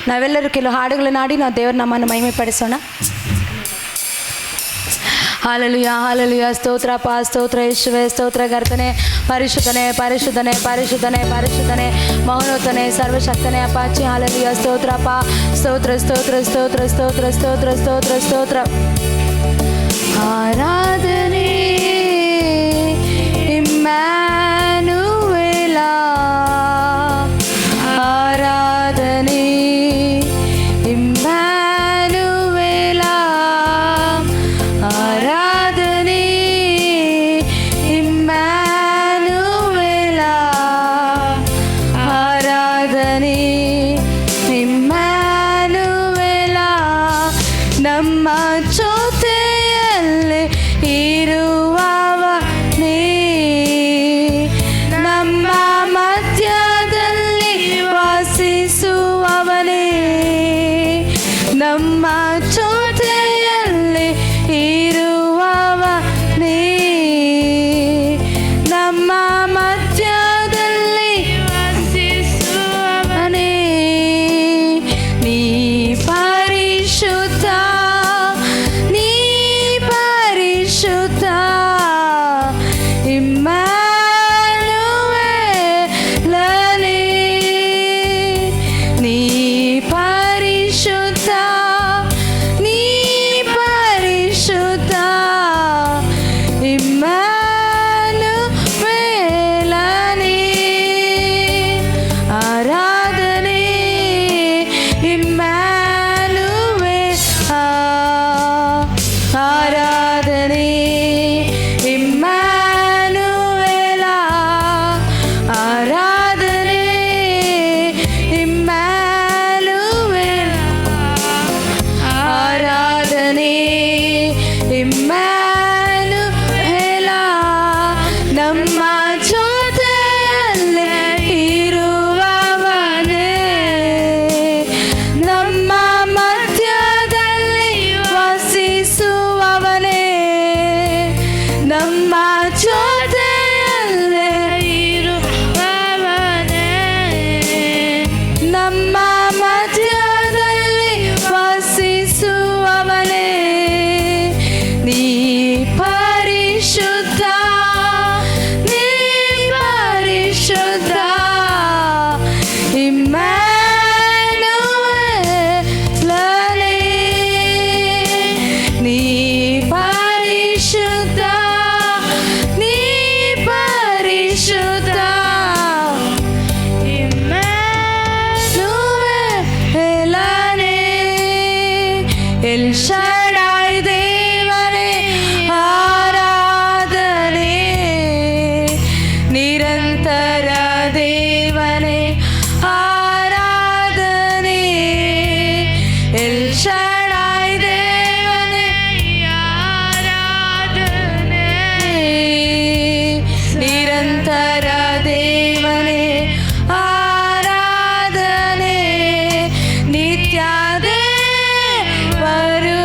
ನಾವೆಲ್ಲರೂ ಕೆಲವು ಹಾಡುಗಳನ್ನು ಹಾಡಿ ನಾವು ದೇವರ ನಾಮವನ್ನು ಮಹಿಮೆ ಪಡಿಸೋಣ. Hallelujah hallelujah. ಸ್ತೋತ್ರಪ್ಪ, ಸ್ತೋತ್ರ ಯೇಸುವೇ, ಸ್ತೋತ್ರ ಕರ್ತನೆ, ಪರಿಶುದ್ಧನೆ ಪರಿಶುದ್ಧನೆ ಪರಿಶುದ್ಧನೆ ಪರಿಶುದ್ಧನೆ, ಮಹೋನ್ನತನೆ, ಸರ್ವಶಕ್ತನೆ ಅಪ್ಪಾಚಿ. ಹಾಲೆಲೂಯಾ. ಸ್ತೋತ್ರಪ್ಪ, ಸ್ತೋತ್ರ ಸ್ತೋತ್ರ ಸ್ತೋತ್ರ ಸ್ತೋತ್ರ ಸ್ತೋತ್ರ ಸ್ತೋತ್ರ ಸ್ತೋತ್ರ. ಆರಾಧನೆ ಇಮ್ಯಾನುವೇಲ, ಆರಾಧನೆ ಇಮ್ಯಾನುವೇಲ, ಆರಾಧನೆ ಇಮ್ಯಾನುವೇಲ, ಆರಾಧನೆ ಇಮ್ಯಾನುವೇಲ. ನಮ್ಮ ಜೊತೆಯಲ್ಲಿ ಇರುವವನೇ, ನಮ್ಮ ಮಧ್ಯದಲ್ಲಿ ವಾಸಿಸುವವನೇ, ನಮ್ಮ ಜೊತೆಯಲ್ಲಿ ಇರುವವನೇ, ನಮ್ಮ ಮಧ್ಯದಲ್ಲಿ ವಾಸಿಸುವವನೇ. ನೀ ಪರಿಶುದ್ಧ, ನೀ ಪರಿಶುದ್ಧ, ಇಮ್ಯಾನುವೇಲನೇ. ನೀ ಪರಿಶುದ್ಧ, ನೀ ಪರಿಶುದ್ಧ, ಇಮ್ಯಾನುವೇಲನೇ. ಆರಾಧನೆ ಇಮ್ಯಾನುವೇಲ, ಆರಾಧನೆ ಇಮ್ಯಾನುವೇಲ, ಆರಾಧನೆ ಇಮ್ಯಾನುವೇಲ, ಆರಾಧನೆ ಇಮ್ಯಾನುವೇಲ. ನಮ್ಮ ಜೊತೆಯಲ್ಲಿ ಇರುವವನೇ, ನಮ್ಮ ಮಧ್ಯದಲ್ಲಿ ವಾಸಿಸುವವನೇ, ನಮ್ಮ ಜೊತೆಯಲ್ಲಿ ಇರುವವನೇ, ನಮ್ಮ ಮಧ್ಯದಲ್ಲಿ ವಾಸಿಸುವವನೇ. ನೀ ಪರಿಶುದ್ಧ, ನೀ ಪರಿಶುದ್ಧ, ಇಮ್ಯಾನುವೇಲನೇ. ನೀ ಪರಿಶುದ್ಧ, ನೀ ಪರಿಶುದ್ಧ, ಇಮ್ಯಾನುವೇಲನೇ. ಎಲ್ ಶಡಾಯ್ ದೇವರೇ ಆರಾಧನೆ, ನಿರಂತರ ದೇವನೇ ಆರಾಧನೆ. ಎಲ್ ಶಡಾಯ್ ದೇವನೇ ಆರಾಧನೆ, ನಿರಂತರ ದೇವನೇ ಆರಾಧನೆ. ನಿತ್ಯ ದೇವರು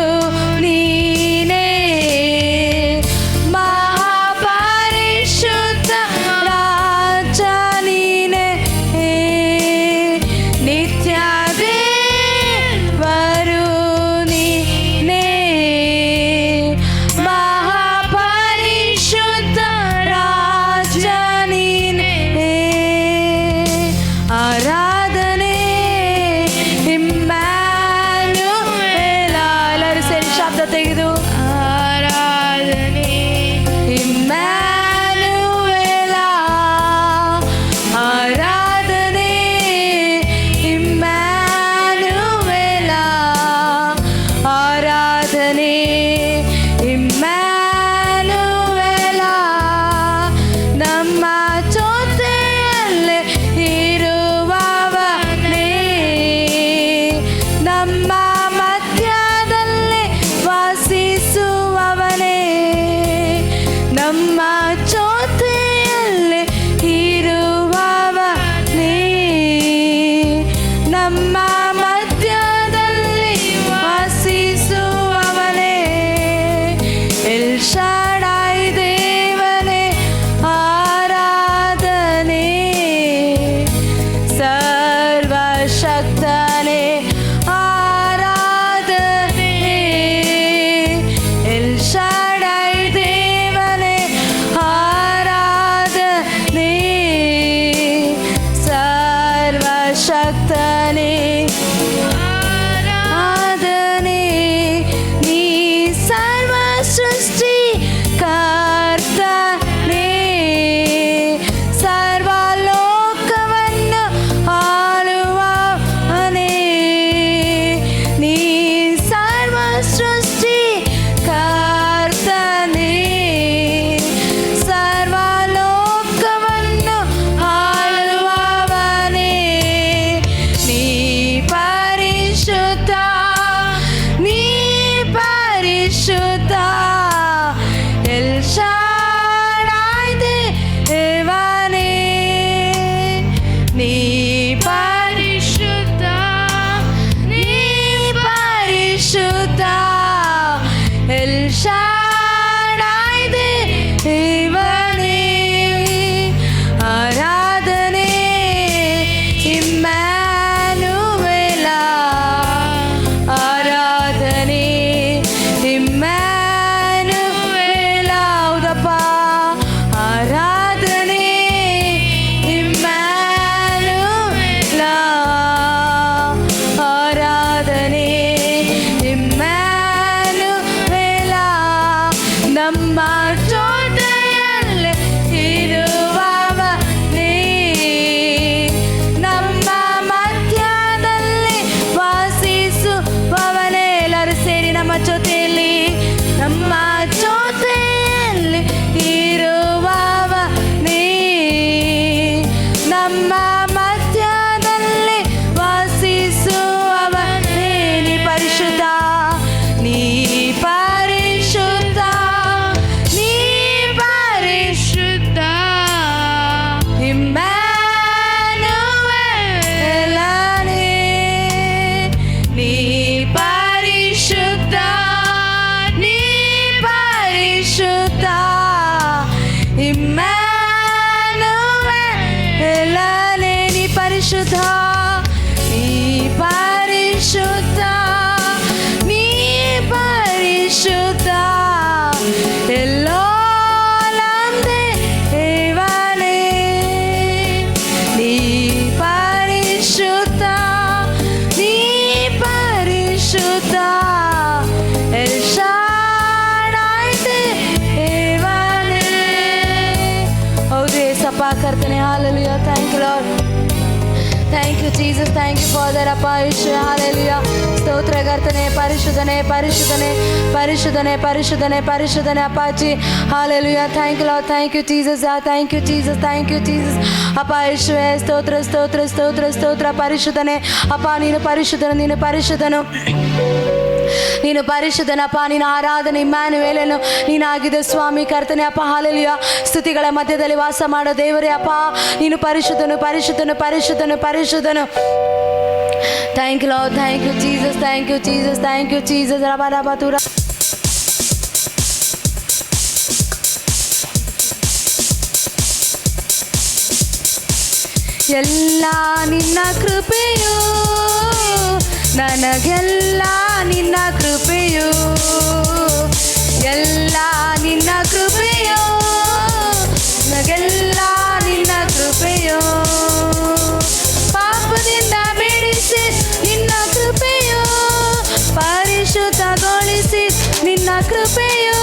ಶಾಡಾಯ್ ದೇವನೇ ಆರಾಧನೆ ಇಮ್ಯಾನುವೇಲ ಆರಾಧನೆ ಇಮ್ಯಾನುವೇಲ ಹೌದಪ್ಪ ಆರಾಧನೆ ಇಮ್ಯಾನುವೇಲ ಆರಾಧನೆ ಇಮ್ಯಾನುವೇಲ ನಮ್ಮ ಜೊತೆಯಲ್ಲಿ ಇರುವವನೇ ನಮ್ಮ ಮಧ್ಯದಲ್ಲಿ ವಾಸಿಸುವವನೇ ಎಲ್ಲರೂ ಸೇರಿ ನಮ್ಮ ಜೊತೆಯಲ್ಲಿ ನಮ್ಮ ಜೊತೆಯಲ್ಲಿ ಇರುವವನೇ ನಮ್ಮ ಮಧ್ಯದಲ್ಲಿ ವಾಸಿಸುವವನೇ ನೀ ಪರಿಶುದ್ಧ ನೀ ಪರಿಶುದ್ಧ ನೀ ಪರಿಶುದ್ಧ ಇಮ್ಯಾನುವೇಲನೇ ನೀ ಪರಿಶುದ್ಧ ನೀ ಪರಿಶುದ್ಧ ಇಮ್ಯಾನುವೇಲನೇ ನೀ ಪರಿಶುದ್ಧ ನೀ ಪರಿಶುದ್ಧ ನೀ ಪರಿಶುದ್ಧ ಎಲ್ಲೋಲಂದೆ ದೇವನೇ ನೀ ಪರಿಶುದ್ಧ ನೀ ಪರಿಶುದ್ಧ ಎಲ್ ಶಾಡಾಯ್ ದೇವನೇ ಹೌದು ಏಸಪ್ಪ ಕರ್ತನೆ hallelujah thank you lord thank you Jesus thank you father ಅಪ್ಪ ಯೇಸುವೆ ಹಾಲೆಲೂಯ ಸ್ತೋತ್ರ ಕರ್ತನೆ ಪರಿಶುದ್ಧನೆ ಪರಿಶುದ್ಧನೆ ಪರಿಶುದ್ಧನೆ ಪರಿಶುದ್ಧನೆ ಪರಿಶುದ್ಧನೆ ಅಪ್ಪಾಜಿ hallelujah thank you lord thank you Jesus thank you Jesus thank you Jesus ಅಪ್ಪ ಯೇಸುವೆ ಸ್ತೋತ್ರ ಸ್ತೋತ್ರ ಸ್ತೋತ್ರ ಸ್ತೋತ್ರ ಪರಿಶುದ್ಧನೆ ಅಪ್ಪ ನೀನು ಪರಿಶುದ್ಧನು ನೀನು ಪರಿಶುದ್ಧನು ನೀನು ಪರಿಶುದ್ಧನಪ್ಪ ನೀನು ಆರಾಧನೆ ಇಮ್ಯಾನುವೇಲನು ನೀನಾಗಿದೆ ಸ್ವಾಮಿ ಕರ್ತನೆ ಅಪ್ಪ ಹಾಲೆಲೂಯ ಸ್ತುತಿಗಳ ಮಧ್ಯದಲ್ಲಿ ವಾಸ ಮಾಡೋ ದೇವರೇ ಅಪ್ಪ ನೀನು ಪರಿಶುದ್ಧನು ಪರಿಶುದ್ಧನು ಪರಿಶುದ್ಧನು ಪರಿಶುದ್ಧನು thank you lord thank you Jesus thank you Jesus thank you Jesus ರಬ ರಬ ತುರ ಎಲ್ಲ ನಿನ್ನ ಕೃಪೆಯು ನನಗೆಲ್ಲ ನಿನ್ನ ಕೃಪೆಯು ಎಲ್ಲ ನಿನ್ನ ಕೃಪೆಯು ನನಗೆಲ್ಲ ನಿನ್ನ ಕೃಪೆಯು ಪಾಪದಿಂದ ಬಿಡಿಸಿ ನಿನ್ನ ಕೃಪೆಯು ಪರಿಶುದ್ಧಗೊಳಿಸಿ ನಿನ್ನ ಕೃಪೆಯು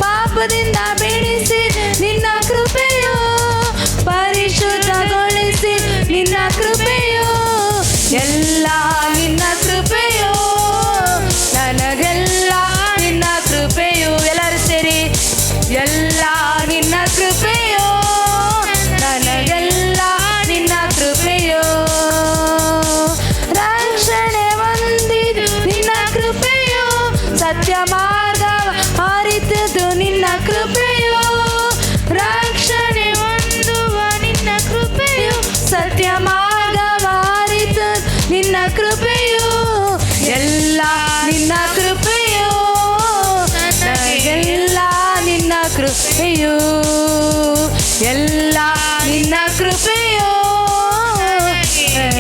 ಪಾಪದಿಂದ ಬಿಡಿಸಿ ನಿನ್ನ ಕೃಪೆಯು ಪರಿಶುದ್ಧಗೊಳಿಸಿ ನಿನ್ನ ಕೃಪೆಯು ಎಲ್ಲ ನಿನ್ನ ಕೃಪೆಯು ನನಗೆಲ್ಲ ನಿನ್ನ ಕೃಪೆಯು ಎಲ್ಲರೂ ಸೇರಿ ಎಲ್ಲ ನಿನ್ನ ಕೃಪೆಯು ನನಗೆಲ್ಲ ನಿನ್ನ ಕೃಪೆಯು ರಕ್ಷಣೆ ಹೊಂದಿದು ನಿನ್ನ ಕೃಪೆಯು ಸತ್ಯ ಮಾರ್ಗವ ಅರಿತದು ನಿನ್ನ ಕೃಪೆಯು ರಕ್ಷಣೆ ಹೊಂದುವ ನಿನ್ನ ಕೃಪೆಯು ಸತ್ಯ ಮಾರ್ಗವ ಅರಿತದು ನಿನ್ನ ಕೃಪೆಯು ಎಲ್ಲ ನಿನ್ನ ಕೃಪೆಯು ನನಗೆಲ್ಲ ನಿನ್ನ ಕೃಪೆಯು ಎಲ್ಲ ನಿನ್ನ ಕೃಪೆಯು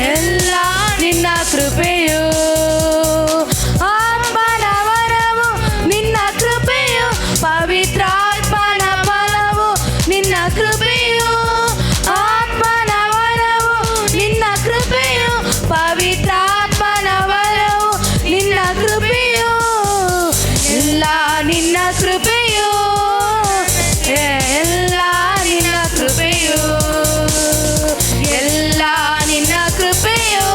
ಎಲ್ಲ ನಿನ್ನ ಕೃಪೆಯು ಆತ್ಮನ ವರವು ನಿನ್ನ ಕೃಪೆಯು ಪವಿತ್ರಾತ್ಮನ ಫಲವು ನಿನ್ನ ಕೃಪೆಯು ಆತ್ಮನ ವರವು ನಿನ್ನ ಕೃಪೆಯು ಪವಿತ್ರಾತ್ಮನ ವರವು ನಿನ್ನ ಕೃಪೆಯು ಎಲ್ಲ ನಿನ್ನ ಕೃಪೆಯು ಎಲ್ಲ ನಿನ್ನ ಕೃಪೆಯು ಎಲ್ಲ ನಿನ್ನ ಕೃಪೆಯು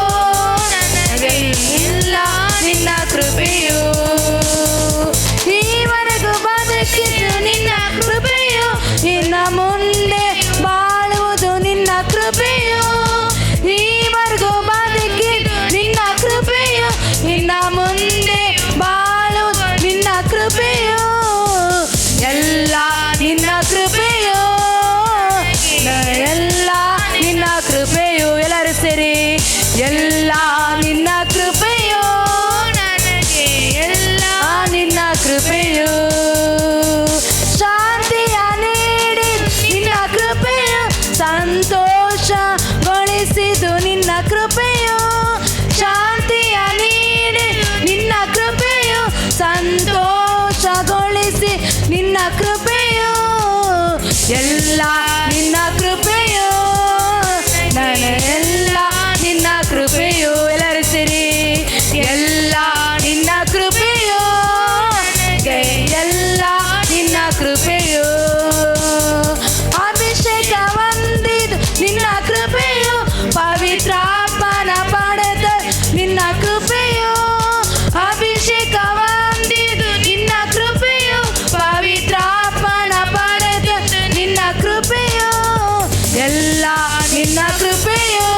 ಎಲ್ಲ ನಿನ್ನ ಕೃಪೆಯು ಈವರೆಗೂ ಬದುಕಿದ್ದು ನಿನ್ನ ಕೃಪೆಯು ಇನ್ನು ಮುಂದೆ ಬಾಳುವುದು ನಿನ್ನ ಕೃಪೆಯು ಈವರೆಗೂ ಬದುಕಿದ್ದು ನಿನ್ನ ಕೃಪೆಯು, ಎಲ್ಲ ನಿನ್ನ ಕೃಪೆಯು, ನನಗೆಲ್ಲ ನಿನ್ನ ಕೃಪೆಯು. ಎಲ್ಲರೂ ಸೇರಿ ಎಲ್ಲ ನಿನ್ನ ಕೃಪೆಯು, ಎಲ್ಲ ನಿನ್ನ ಕೃಪೆಯು. ಅಭಿಷೇಕ ಹೊಂದಿದ್ದು ನಿನ್ನ ಕೃಪೆಯು, ಪವಿತ್ರಾತ್ಮನ ಪಡೆದ ನಿನ್ನ ಕೃಪೆಯು. ಅಭಿಷೇಕ ಹೊಂದಿದ್ದು ನಿನ್ನ ಕೃಪೆಯು, ಪವಿತ್ರಾತ್ಮನ ಪಡೆದ ನಿನ್ನ ಕೃಪೆಯು. ಎಲ್ಲ ನಿನ್ನ ಕೃಪೆಯು,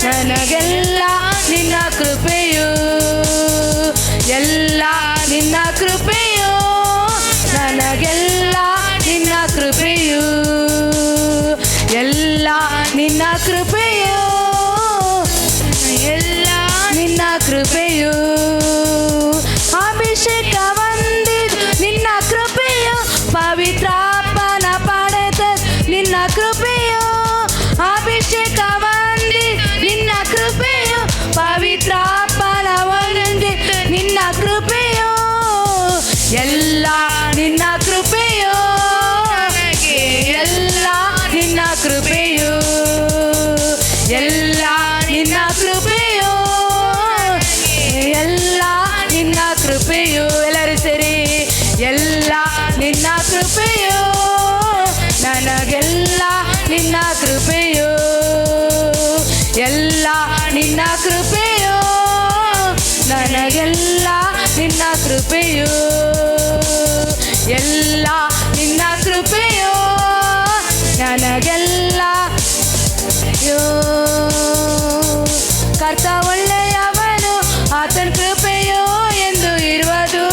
ನನಗೆಲ್ಲ ನಿನ್ನ ಕೃಪೆಯು. ಎಲ್ಲ ನಿನ್ನ ಕೃಪೆಯು, ನನಗೆಲ್ಲ ನಿನ್ನ ಕೃಪೆಯು. ಎಲ್ಲ ನಿನ್ನ ಕೃಪೆಯು, ಎಲ್ಲ ನಿನ್ನ ಕೃಪೆಯು. ಅಭಿಷೇಕ ಹೊಂದಿದ್ದು ನಿನ್ನ ಕೃಪೆಯು, ಪವಿತ್ರಾತ್ಮನ ಪಡೆದ ನಿನ್ನ ಕೃಪೆಯು. ಅಭಿಷೇಕ ಹೊಂದಿದ್ದು ನಿನ್ನ ಕೃಪೆಯು, ಪವಿತ್ರಾತ್ಮನ ಹೊಂದಿದ್ದು ನಿನ್ನ ಕೃಪೆಯು. ಎಲ್ಲ ನಿನ್ನ ಕೃಪೆಯು, ಎಲ್ಲ ನಿನ್ನ ಕೃಪೆಯು. ಎಲ್ಲ ನಿನ್ನ ಕೃಪೆಯು, ಎಲ್ಲ ನಿನ್ನ ಕೃಪೆಯು. ಎಲ್ಲರೂ ಸೇರಿ ಎಲ್ಲ ನಿನ್ನ ಕೃಪೆಯು, ನನಗೆಲ್ಲ ನಿನ್ನ ಕೃಪೆಯು. ಎಲ್ಲ ನಿನ್ನ ಕೃಪೆಯು, ನನಗೆಲ್ಲ ನಿನ್ನ ಕೃಪೆಯು. ಎಲ್ಲ ನಿನ್ನ ಕೃಪೆಯು, ನನಗೆಲ್ಲ ಕರ್ತ ಒಳ್ಳೆಯವನು, ಆತನ ಕೃಪೆಯು ಎಂದು ಇರುವುದು.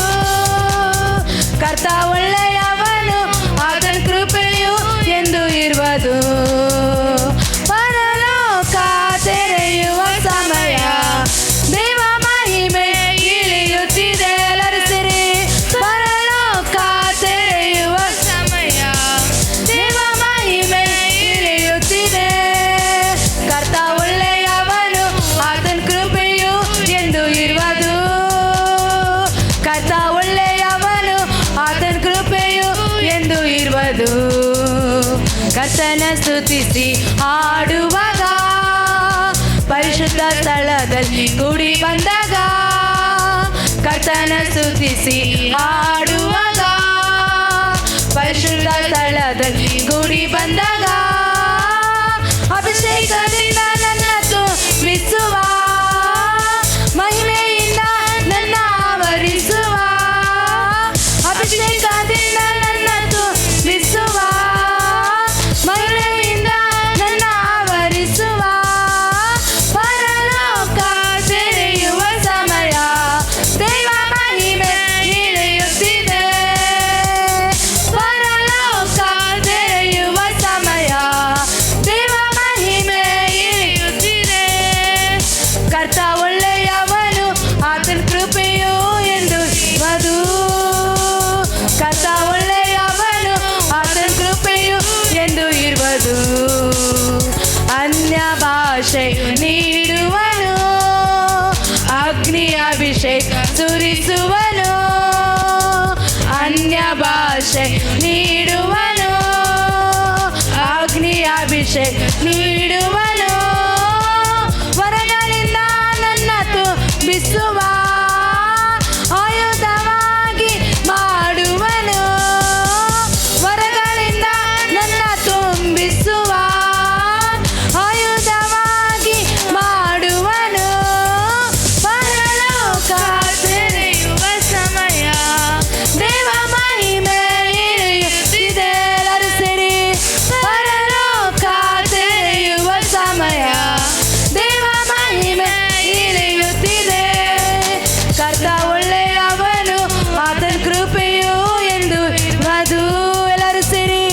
ಕರ್ತ ಒಳ್ಳೆಯವನು, ಆತನ ಕೃಪೆಯು ಎಂದು ಇರುವುದು. ಪರಲೋಕ ತೆರೆಯುವ ಸಮಯ, ದೇವ ಮಹಿಮೆ ಇಳಿಯುತ್ತಿದೆ. ಎಲ್ಲರೂ ಸೇರಿ ಪರಲೋಕ ತೆರೆಯುವ ಸಮಯ, ದೇವ ಮಹಿಮೆ ಇಳಿಯುತ್ತಿದೆ. ಕರ್ತ ಒಳ್ಳೆಯವನು, ಆತನ ಕೃಪೆಯು ಎಂದು ಇರುವುದು. ಕರ್ತ ಒಳ್ಳೆಯವನು, ಆತನ ಕೃಪೆಯು ಎಂದು ಇರುವುದು. ಕರ್ತನ ಸ್ತುತಿಸಿ ಹಾಡುವಾಗ, ಪರಿಶುದ್ಧ ಸ್ಥಳದಲ್ಲಿ ಕೂಡಿ ಬಂದಾಗ. ಕರ್ತನ ಸ್ತುತಿಸಿ ಹಾಡುವಾಗ, ಪರಿಶುದ್ಧ ಸ್ಥಳದಲ್ಲಿ ಕೂಡಿ ಬಂದಾಗ. ಅಭಿಷೇಕದಿಂದ ನನ್ನ ತುಂಬಿಸುವ, ಮಹಿಮೆಯಿಂದ ನನ್ನ ಆವರಿಸುವ. ಅಭಿಷೇಕದಿಂದ ನನ್ನ ತುಂಬಿಸುವ, ಮಹಿಮೆಯಿಂದ ನನ್ನ ಆವರಿಸುವ. ಪರಲೋಕ ತೆರೆಯುವ ಸಮಯ, ದೇವ ಮಹಿಮೆ ಇಳಿಯುತ್ತಿದೆ. ಪರಲೋಕ ತೆರೆಯುವ ಸಮಯ, ದೇವ ಮಹಿಮೆ ಇಳಿಯುತ್ತಿದೆ. ಕರ್ತ ಒಳ್ಳೆಯವನು, ಆತನ ಕೃಪೆಯು ಎಂದು ಇರುವುದು. ಕರ್ತ ಒಳ್ಳೆಯವನು, ಆತನ ಕೃಪೆಯು ಎಂದು ಇರುವುದು. ಅನ್ಯ ಭಾಷೆ ನೀಡುವನು, ಅಗ್ನಿ ಅಭಿಷೇಕ ಸುರಿಸುವನು. ಅನ್ಯ ಭಾಷೆ ನೀಡುವನು, ಅಗ್ನಿ ಅಭಿಷೇಕ ನೀಡುವನು. ವರಗಳಿಂದ ನನ್ನ ತುಂಬಿಸುವ, ಆಯುಧವಾಗಿ ಮಾಡುವನು. ವರಗಳಿಂದ ನನ್ನ ತುಂಬಿಸುವ, ಆಯುಧವಾಗಿ ಮಾಡುವನು. ಪರಲೋಕ ತೆರೆಯುವ ಸಮಯ, ದೇವ ಮಹಿಮೆ ಇಳಿಯುತ್ತಿದೆ. ಎಲ್ಲರೂ ಸೇರಿ ಪರಲೋಕ ತೆರೆಯುವ ಸಮಯ, ದೇವ ಮಹಿಮೆ ಇಳಿಯುತ್ತಿದೆ. ಕರ್ತ ಒಳ್ಳೆಯವನು, ಆತನ ಕೃಪೆಯು ಎಂದು ಇರುವುದು. ಎಲ್ಲರೂ ಸೇರಿ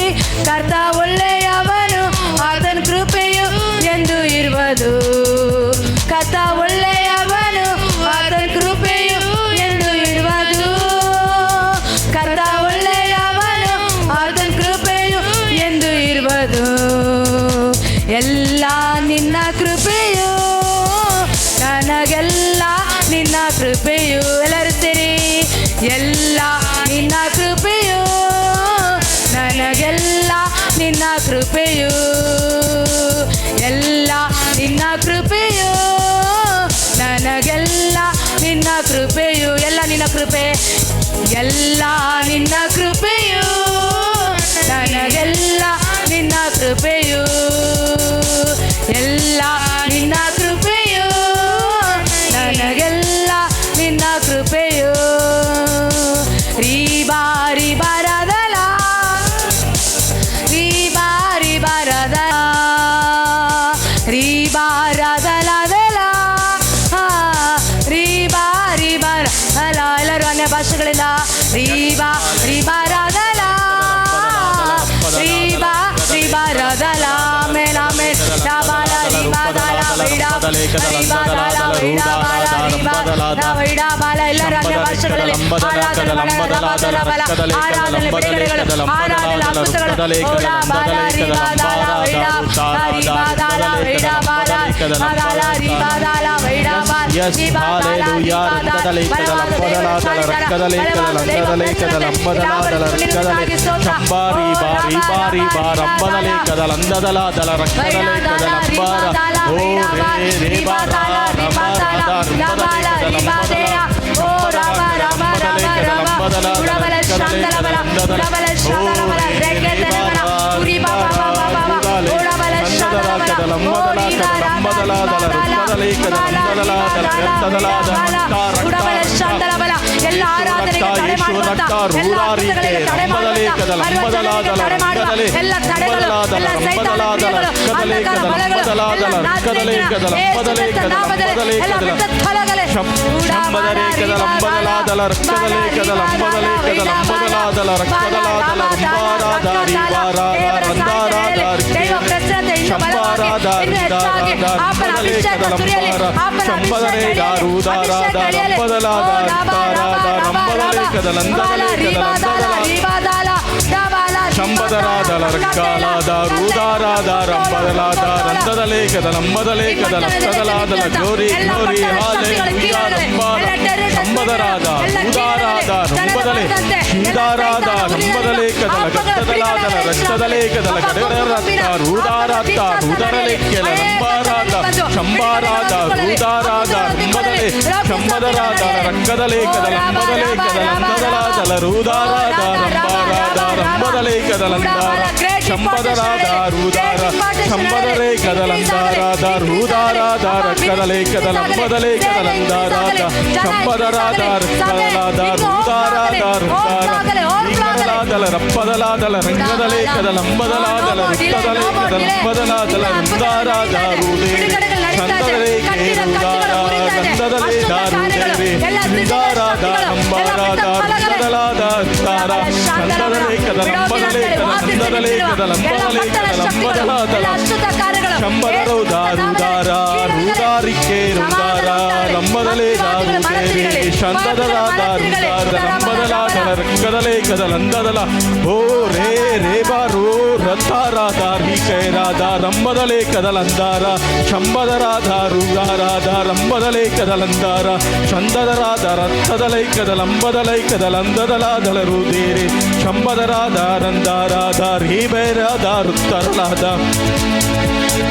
ಕರ್ತ ಒಳ್ಳೆಯವನು, ಆತನ ಕೃಪೆಯು ಎಂದು ಇರುವುದು. ಕರ್ತ ಒಳ್ಳೆಯವನು, ಆತನ ಕೃಪೆಯು ಎಂದು ಇರುವುದು. ಕರ್ತ ಒಳ್ಳೆಯವನು, ಆತನ ಕೃಪೆಯು ಎಂದು ಇರುವುದು. ಎಲ್ಲ ನಿನ್ನ ಕೃಪೆಯು, ನನಗೆಲ್ಲ ನಿನ್ನ ಕೃಪೆಯು. ಎಲ್ಲರೂ ಸೇರಿ ಎಲ್ಲ ನಿನ್ನ ಕೃಪೆಯು, ಎಲ್ಲ ನಿನ್ನ ಕೃಪೆಯು, ನನಗೆಲ್ಲ ನಿನ್ನ ಕೃಪೆಯು, ಎಲ್ಲ ನಿನ್ನ ಕೃಪೆಯು, ನನಗೆಲ್ಲ ನಿನ್ನ ಕೃಪೆಯು. ರೀಬಾರಿ ಬರದಲ, ರೀಬಾರಿ ಬರದಲ, ರೀಬಾರದಲದಲ, ರೀಬಾರಿ ಬರದಲ. ಎಲ್ಲರೂ ಅನ್ಯ ಭಾಷೆಗಳಿಂದ ರೀಬಾ ರೀಬಾರದಲ, ರೀಬಾ ರೀಬಾರದಲ, ಆಮೆನ್ ಆಮೆನ್. ರಾಬಾಲ ರೀಬಾದಲ ವೈಡಾಬಾಲ ರೀಬಾದಲ ವೈಡಾಬಾಲ ವೈಡಾಬಾಲ. ಎಲ್ಲರೂ ಅನ್ಯ ಭಾಷೆಗಳಲ್ಲಿ ಆರಾಧನೆ ಆರಾಧನೆ ಬಿಡುಗಡೆಗಳು, ಆರಾಧನೆ ಅದ್ಭುತಗಳು. ಓಡಾಬಾಲ ರೀಬಾದಲ ವೈಡಾಬಾಲ ರೀಬಾದಲ ವೈಡಾಬಾಲ ಬಾದಲ ರೀಬಾದಲ ವೈಡಾಬಾಲ ರೀಬಾದಲ ರೀಬಾದಲ. ಎಲ್ಲ ಆರಾಧನೆಗೆ ತಡೆ ಮಾಡುವಂತ ಎಲ್ಲ ಅದ್ಭುತಗಳಿಗೆ ತಡೆ ಮಾಡುವಂತ ಎಲ್ಲ ತಡೆಗಳು, ಎಲ್ಲ ಸೈತಾನ ಕ್ರಿಯೆಗಳು, ಅಂಧಕಾರ ಬಲಗಳು, ಎಲ್ಲ ನಾಸ್ತಿಕರ ಯೇಸುವಿನ ನಾಮದಲ್ಲಿ ಎಲ್ಲ ಬಿಟ್ಟತ್ತಲಗಲೇ. ದೈವ ಪ್ರಸನ್ನತೆಯಿಂದ ಬಲವಾಗಿ ಇನ್ನು ಹೆಚ್ಚಾಗಿ ಆಪನ ಅಭಿಷೇಕ ಸುರಿಯಲಿ, ಆಪನ ಅಭಿಷೇಕ ನಡೆಯಲಿ.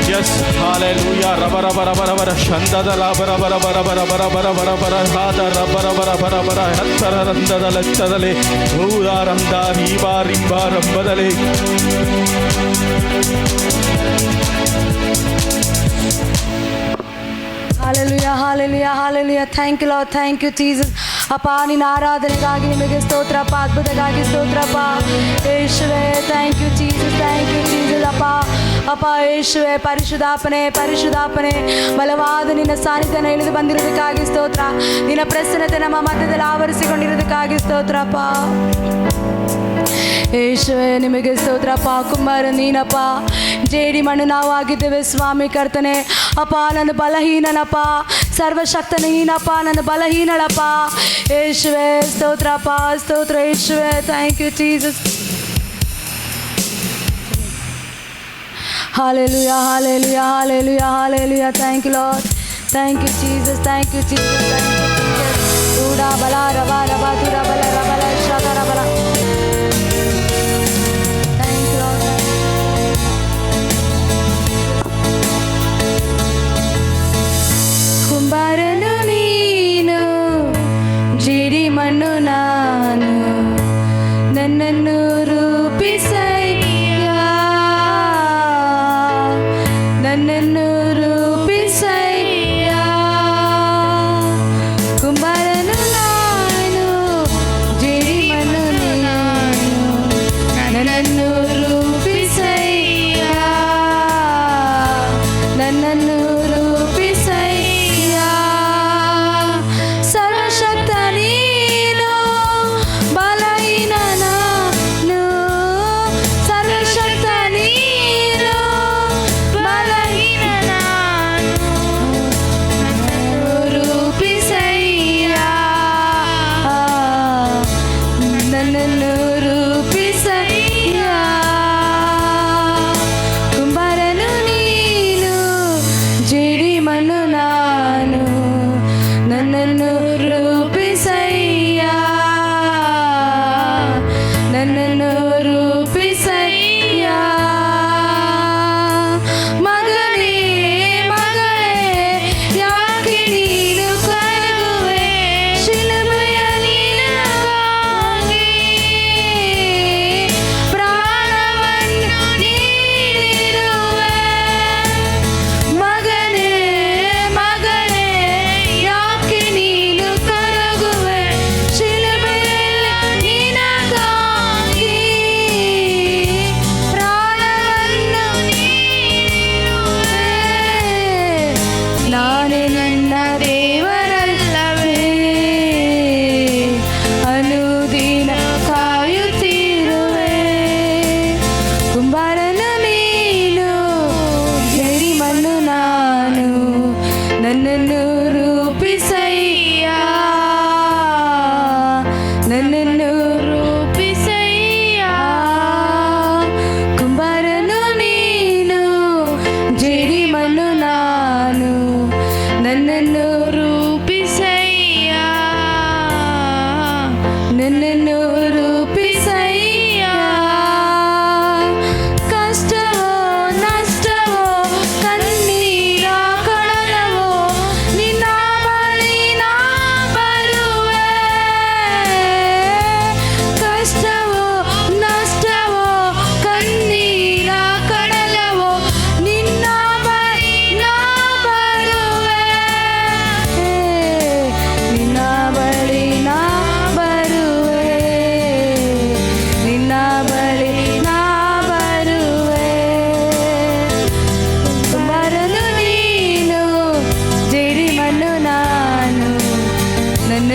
Yes, hallelujah. Rabba rabba rabba rabba shandada rabba rabba rabba rabba rabba rabba rabba rabba hada rabba rabba rabba rabba hattara randada lattadale bhuda randa riba rimba rambadale. Hallelujah, hallelujah, hallelujah. Thank you, Lord. Thank you, Jesus. ಅಪ್ಪ ನಿನ್ನ ಆರಾಧನೆಗಾಗಿ ನಿಮಗೆ ಸ್ತೋತ್ರಪ್ಪ, ಅದ್ಭುತಗಾಗಿ ಸ್ತೋತ್ರಪ್ಪ ಯೇಸುವೇ. Thank you Jesus, thank you Jesus. ಅಪ್ಪ ಅಪ್ಪ ಯೇಸುವೇ, ಪರಿಶುದ್ಧಾಪನೆ ಪರಿಶುದ್ಧಾಪನೆ, ಬಲವಾದ ನಿನ್ನ ಸಾನ್ನಿಧ್ಯನ ಇಳಿದು ಬಂದಿರೋದಕ್ಕಾಗಿ ಸ್ತೋತ್ರ. ನಿನ್ನ ಪ್ರಸನ್ನತೆ ನಮ್ಮ ಮಧ್ಯದಲ್ಲಿ ಆವರಿಸಿಕೊಂಡಿರೋದಕ್ಕಾಗಿ ಸ್ತೋತ್ರಪ್ಪ ಯೇಸುವೇ. ನಿಮಗೆ ಸ್ತೋತ್ರಪ್ಪ. ಕುಮಾರ ನೀನಪ್ಪ, ಜೇಡಿ ಮಣ್ಣು ನಾವು ಆಗಿದ್ದೇವೆ ಸ್ವಾಮಿ ಕರ್ತನೆ. ಅಪ್ಪ ನನ್ನ ಬಲಹೀನನಪ್ಪ, ಸರ್ವಶಕ್ತನ ನೀನಪ್ಪ, ನನ್ನ ಬಲಹೀನಳಪ್ಪ ಯೇಸುವೇ. ಸ್ತೋತ್ರಪ್ಪ, ಸ್ತೋತ್ರ ಯೇಸುವೇ. Thank you Jesus. Hallelujah, hallelujah, hallelujah, hallelujah. Thank you, Lord. Thank you, Jesus. Thank you, Jesus. Thank you, Jesus. Uda bala raba raba dura bala raba la shada raba. Thank you, Lord. Kumbaranu neenu, jiri mannu nanu.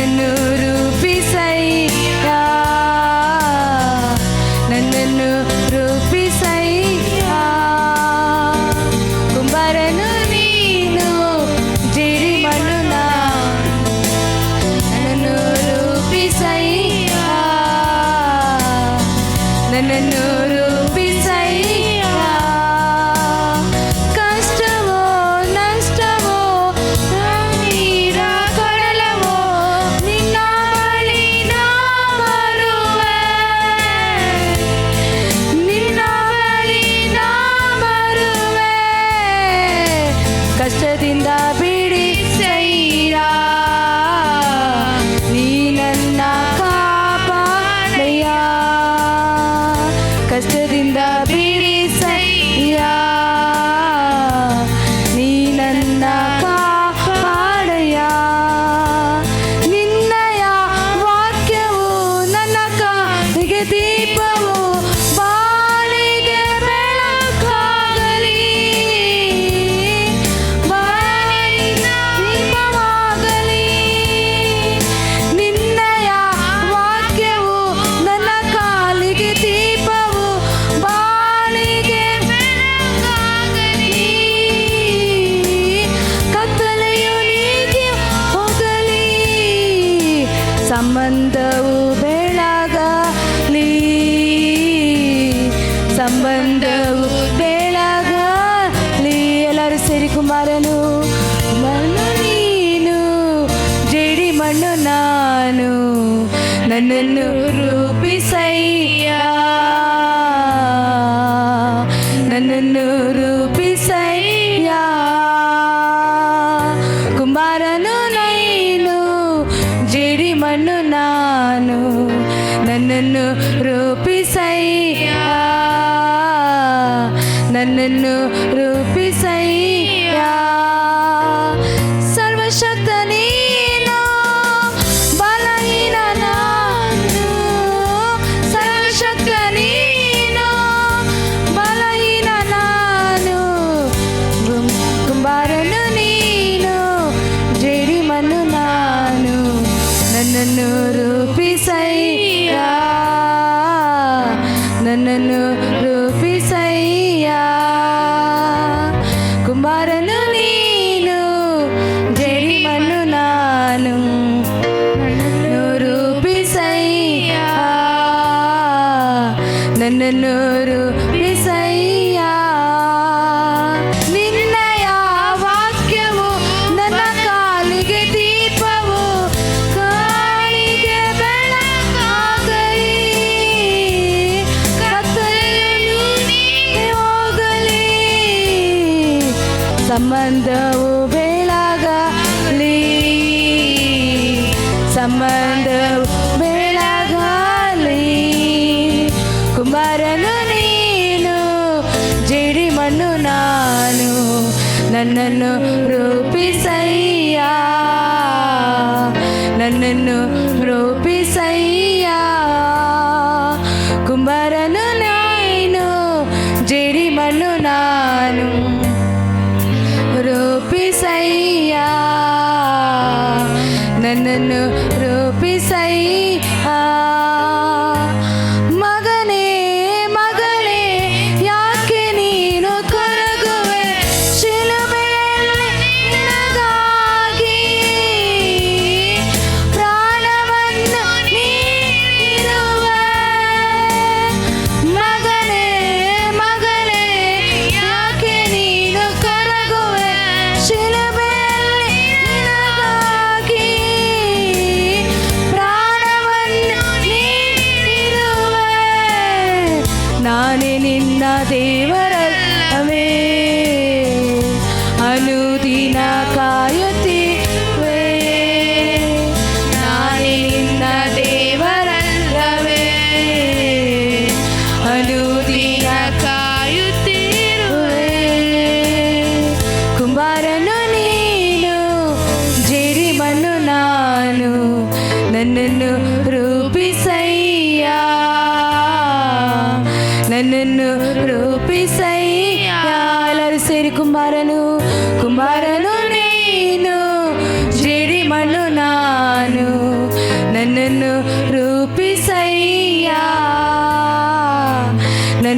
ನನ್ನನ್ನು ರೂಪಿಸಯ್ಯ, ನನ್ನನ್ನು ರೂಪಿಸಯ್ಯ. ಕುಂಬಾರನು ನೀನು, ಜೇಡಿಮಣ್ಣು ನಾನು, ನನ್ನನ್ನು ರೂಪಿಸಯ್ಯ, ನನ್ನನ್ನು ರೂಪಿಸಯ್ಯ. ಕಷ್ಟವೋ ನಷ್ಟವೋ ನೀರ ಕಡಲವೋ ನಿನ್ನ ಬಳಿ ನಾ ಬರುವೆ, ನಿನ್ನ ಬಳಿ ನಾ ಬರುವೆ. ಕಷ್ಟದಿಂದ ಬಿಡಿಸಯ್ಯ, ನೀ ನನ್ನ ಕಾಪಾಡಯ್ಯ. ಕಷ್ಟದಿಂದ ಬಿಡಿಸಯ್ಯ, ನೀ ನನ್ನ ಕಾಪಾಡಯ್ಯ. ನಿನ್ನಯ ವಾಕ್ಯವು ನನ್ನ ಕಾಲಿಗೆ ದೀಪವು, ಬಾಳಿಗೆ ಬೆಳಕಾಗಲಿ, ಬಾಳಿಗೆ ದೀಪವಾಗಲಿ. ನಿನ್ನಯ ವಾಕ್ಯವು ನನ್ನ ಕಾಲಿಗೆ ದೀಪವು, ಬಾಳಿಗೆ ಬೆಳಕಾಗಲಿ. ಕತ್ತಲೆಯು ನೀಗಿ ಹೋಗಲಿ, ಸಂಬಂಧವು ಬೆಳಗಲಿ, ಸಂಬಂಧವು ಬೆಳಗಲಿ. ಎಲ್ಲರೂ ಸೇರಿ ಕುಮಾರನು ಮಣ್ಣು ನೀನು, ಜೇಡಿಮಣ್ಣು ನಾನು, ನನ್ನನ್ನು ರೂಪಿಸಯ್ಯ, ನನ್ನನ್ನು ರೂಪಿಸಯ್ಯ. ಕುಂಬಾರನು ನೀನು, ಜೇಡಿಮಣ್ಣು ನಾನು, ನನ್ನನ್ನು ರೂಪಿಸಯ್ಯ, ನನ್ನನ್ನು ರೂಪಿಸಯ್ಯ. ಸರ್ವಶಕ್ತ ನೀನು, ಬಲಹೀನ ನಾನು, ಸರ್ವಶಕ್ತ ನೀನು, ಬಲಹೀನ ನಾನು. ಕುಂಬಾರನು ನೀನು, ಜೇಡಿಮಣ್ಣು ನಾನು, ನನ್ನನ್ನು ರೂಪಿಸಯ್ಯ, ನನ್ನನ್ನು ರೂಪಿಸಯ್ಯ. ಕುಂಬಾರನು ನೀನು, ಜೇಡಿಮಣ್ಣು ನಾನು, ನನ್ನನ್ನು ರೂಪಿಸಯ್ಯ, ನನ್ನನ್ನು ರೂಪಿಸಯ್ಯ. ನಿನ್ನಯ ವಾಕ್ಯವು ನನ್ನ ಕಾಲಿಗೆ ದೀಪವು, ಕಾಲಿಗೆ ಬೆಳಕಾಗಲಿ, ಕತ್ತಲೆಯು ನೀಗಿ ಹೋಗಲಿ, ಸಂಬಂಧವು ಬೆಳಗಲಿ, ಸಂಬಂಧವು ಬೆಳಗಲಿ. ಕುಂಬಾರನು ನೀನು, ಜೇಡಿಮಣ್ಣು ನಾನು, ನನ್ನನ್ನು ರೂಪಿಸಯ್ಯ, ನನ್ನನ್ನು ರೂಪಿಸಯ್ಯ. ಕುಂಬಾರನು ನೀನು, ಜೇಡಿಮಣ್ಣು ನಾನು, ರೂಪಿಸಯ್ಯ, ನನ್ನನ್ನು ರೂಪಿಸಯ್ಯ. ಮಗನೇ ಮಗಳೇ ಯಾಕೆ ನೀನು ಕೊರಗುವೆ, ಶಿಲುಬೆಯಲ್ಲಿ ನಿನಗಾಗಿ ಪ್ರಾಣವನ್ನು ನೀಡಿರುವೆ. ಮಗನೇ ಮಗಳೇ ಯಾಕೆ ನೀನು ಕೊರಗುವೆ, ಶಿಲುಬೆಯಲ್ಲಿ ನಿನಗಾಗಿ ಪ್ರಾಣ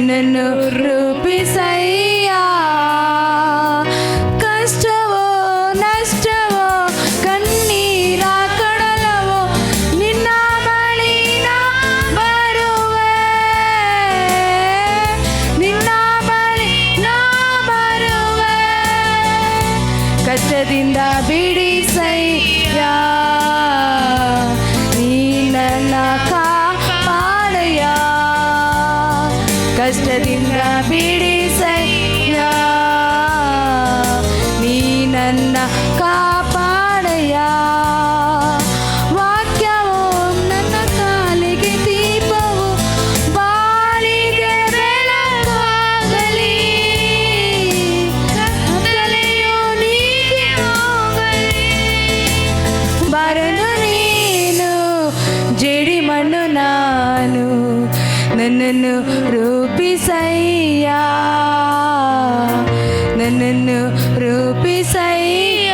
ನನ್ನನ್ನು ರೂಪಿಸಯ್ಯ. ಕಷ್ಟವೋ ನಷ್ಟವೋ ಕಣ್ಣೀರ ಕಡಲವೋ ನಿನ್ನ ಬಳಿ ನಾ ಬರುವೆ, ನಿನ್ನ ಬಳಿ ನಾ ಬರುವೆ. ಕಷ್ಟದಿಂದ ಬಿಡಿಸಯ್ಯ, ನೀ ನನ್ನ ಕಾಪಾಡಯ್ಯ. ಕಷ್ಟದಿಂದ ಬಿಡಿಸಯ್ಯ, ನೀ ನನ್ನ ಕಾಪಾಡಯ್ಯ. ವಾಕ್ಯವು ನನ್ನ ಕಾಲಿಗೆ ದೀಪವು, ಬಾಳಿಗೆ ಬೆಳಕಾಗಲಿ. ಕತ್ತಲೆಯು ನೀಗಿ ಹೋಗಲಿ. ಬರನು ನೀನು ಜೇಡಿ ಮಣ್ಣು ನಾನು, ನನ್ನನ್ನು ರೂಪಿಸಯ್ಯ, ನನ್ನನ್ನು ರೂಪಿಸಯ್ಯ.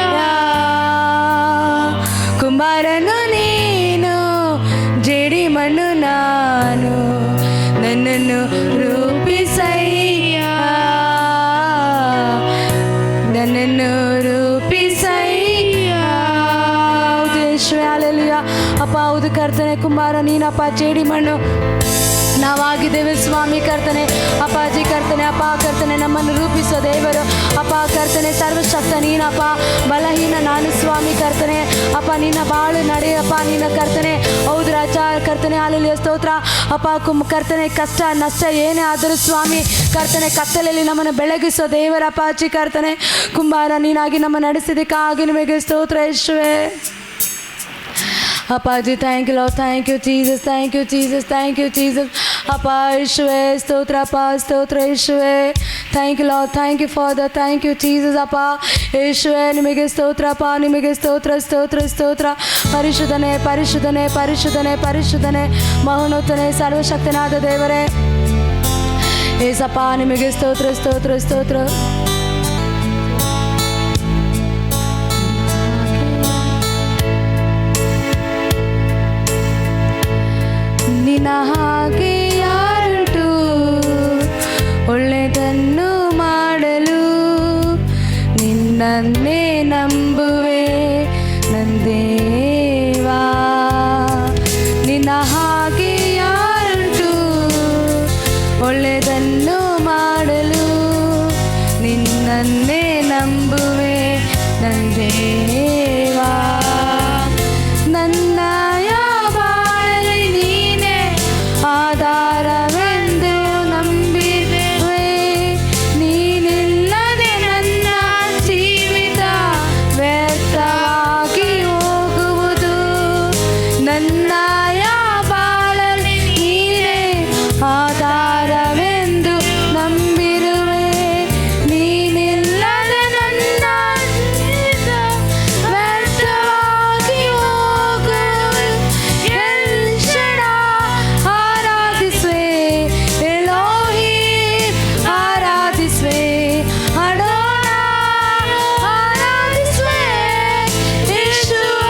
ಕುಂಬಾರನು ನೀನು ಜೇಡಿ ಮಣ್ಣು ನಾನು, ನನ್ನನ್ನು ರೂಪಿಸಯ್ಯ, ನನ್ನನ್ನು ರೂಪಿಸಯ್ಯ. ಹೌದು ಯೇಸುವೇ, ಹಲ್ಲೆಲೂಯ. ಅಪ್ಪ ಹೌದು ಕರ್ತನೆ, ಕುಂಬಾರ ನೀನಪ್ಪ, ಜೇಡಿ ಮಣ್ಣು ನಾವಾಗಿದ್ದೇವೆ ಸ್ವಾಮಿ ಕರ್ತನೆ. ಅಪ್ಪಾಜಿ ಕರ್ತನೆ, ಅಪ್ಪ ಕರ್ತನೆ, ನಮ್ಮನ್ನು ರೂಪಿಸೋ ದೇವರು. ಅಪ್ಪ ಕರ್ತನೆ, ಸರ್ವಶಕ್ತ ನೀನಪ್ಪ, ಬಲಹೀನ ನಾನು ಸ್ವಾಮಿ ಕರ್ತನೆ. ಅಪ್ಪ ನಿನ್ನ ಬಾಳು ನಡೆಯಪ್ಪ ನಿನ್ನ ಕರ್ತನೆ. ಹೌದು ರಾಜ ಕರ್ತನೆ, ಹಲ್ಲೆಲೂಯ ಸ್ತೋತ್ರ. ಅಪ್ಪ ಕರ್ತನೆ, ಕಷ್ಟ ನಷ್ಟ ಏನೇ ಆದರೂ ಸ್ವಾಮಿ ಕರ್ತನೆ, ಕತ್ತಲೆಯಲ್ಲಿ ನಮ್ಮನ್ನು ಬೆಳಗಿಸೋ ದೇವರ ಅಪ್ಪಾಜಿ ಕರ್ತನೆ. ಕುಂಬಾರ ನೀನಾಗಿ ನಮ್ಮ ನಡೆಸಿದಕ್ಕಾಗಿ ನಿಮಗೆ ಸ್ತೋತ್ರ ಯೇಸುವೇ. ಅಪ್ಪಾಜಿ thank you lord, thank you Jesus, thank you Jesus, thank you Jesus. ಅಪ್ಪ ಯೇಸುವೇ ಸ್ತೋತ್ರ, ಅಪ್ಪ ಸ್ತೋತ್ರ ಯೇಸುವೇ. Thank you lord, thank you father, thank you Jesus. ಅಪ್ಪ ಯೇಸುವೇ ನಿಮಗೆ ಸ್ತೋತ್ರ, ಅಪ್ಪ ನಿಮಗೆ ಸ್ತೋತ್ರ, ಸ್ತೋತ್ರ, ಸ್ತೋತ್ರ. ಪರಿಶುದ್ಧನೆ, ಪರಿಶುದ್ಧನೆ, ಪರಿಶುದ್ಧನೆ, ಪರಿಶುದ್ಧನೆ, ಮಹೋನ್ನತನೇ, ಸರ್ವಶಕ್ತನಾದ ದೇವರೇ ಏಸಪ್ಪ ನಿಮಗೆ ಸ್ತೋತ್ರ, ಸ್ತೋತ್ರ, ಸ್ತೋತ್ರ. ನಿನ್ನ ಹಾಗೆ ಯಾರುಂಟು ಒಳ್ಳೆಯದನ್ನು ಮಾಡಲು, ನಿನ್ನನ್ನೇ ನಂಬುವೆ ನಂದೇವಾ. ನಿನ್ನ ಹಾಗೆ ಯಾರುಂಟು ಒಳ್ಳೆಯದನ್ನು ಮಾಡಲು, ನಿನ್ನನ್ನೇ ನಂಬುವೆ ನಂದೇವಾ. ನನ್ನಯ ಬಾಳಲಿ ನೀನೇ ಆಧಾರವೆಂದು ನಂಬಿರುವೆ, ನೀನಿಲ್ಲದೆ ನನ್ನ ಜೀವಿತ ವ್ಯರ್ಥವಾಗಿ ಹೋಗುವುದು. ನನ್ನಯ ಬಾಳಲಿ ನೀನೇ ಆಧಾರವೆಂದು ನಂಬಿರುವೆ, ನೀನಿಲ್ಲದೆ ನನ್ನ ಜೀವಿತ ವ್ಯರ್ಥವಾಗಿ ಹೋಗುವುದು. ಎಲ್ ಶಡಾಯ್ ಆರಾಧಿಸುವೆ, ಎಲೋಹಿಮ್ ಆರಾಧಿಸುವೆ, ಅಡೋನಾಯ್ ಆರಾಧಿಸುವೆ, ಯೇಷುವ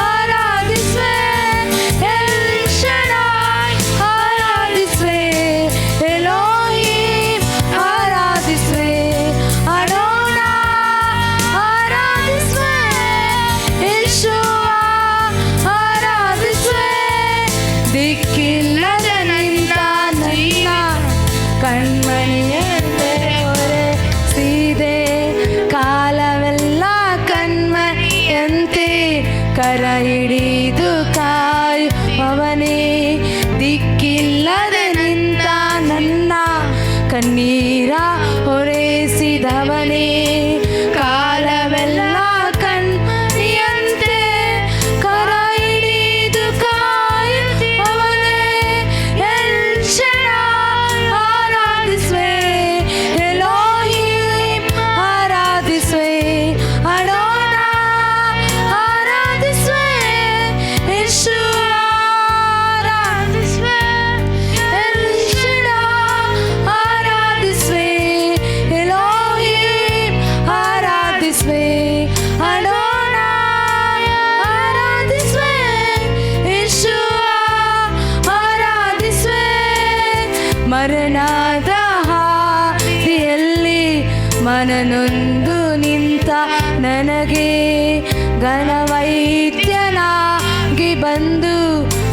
ಆರಾಧಿಸುವೆ, ಎಲ್ ಶಡಾಯ್ ಆರಾಧಿಸುವೆ, ಎಲೋಹಿಮ್ ಆರಾಧಿಸುವೆ, ಅಡೋನಾಯ್ ಆರಾಧಿಸುವೆ, ಯೇಷುವ ಆರಾಧಿಸುವೆ. ದಿಕ್ಕಿಲ್ಲದ ನಿಂತ ನನ್ನ ಕಣ್ಮಣಿಯೆಂದರೆ ಹೊರೆಸಿದೆ, ಕಾಲವೆಲ್ಲ ಕಣ್ಮಣಿಯಂತೆ ಕರ ಹಿಡಿದು ಕಾಯುವವನೇ. ದಿಕ್ಕಿಲ್ಲದೆ ನಿಂತ ನನ್ನ ಕಣ್ಣೀರ ಹೊರೆಸಿದವನೇ, ಕಾಲವೆಲ್ಲ ಕಣ್ಮಣಿಯಂತೆ ಕರ ಹಿಡಿದು ಕಾಯುವವನೇ. ಎಲ್ ಶಡಾಯ್ ಆರಾಧಿಸುವೆ, ಎಲೋಹಿಮ್ ಆರಾಧಿಸುವೆ, ಅಡೋನಾಯ್ ಆರಾಧಿಸುವೆ, ಮನನೊಂದು ನಿಂತ ನನಗೆ ಘನವೈದ್ಯನಾಗಿ ಬಂದು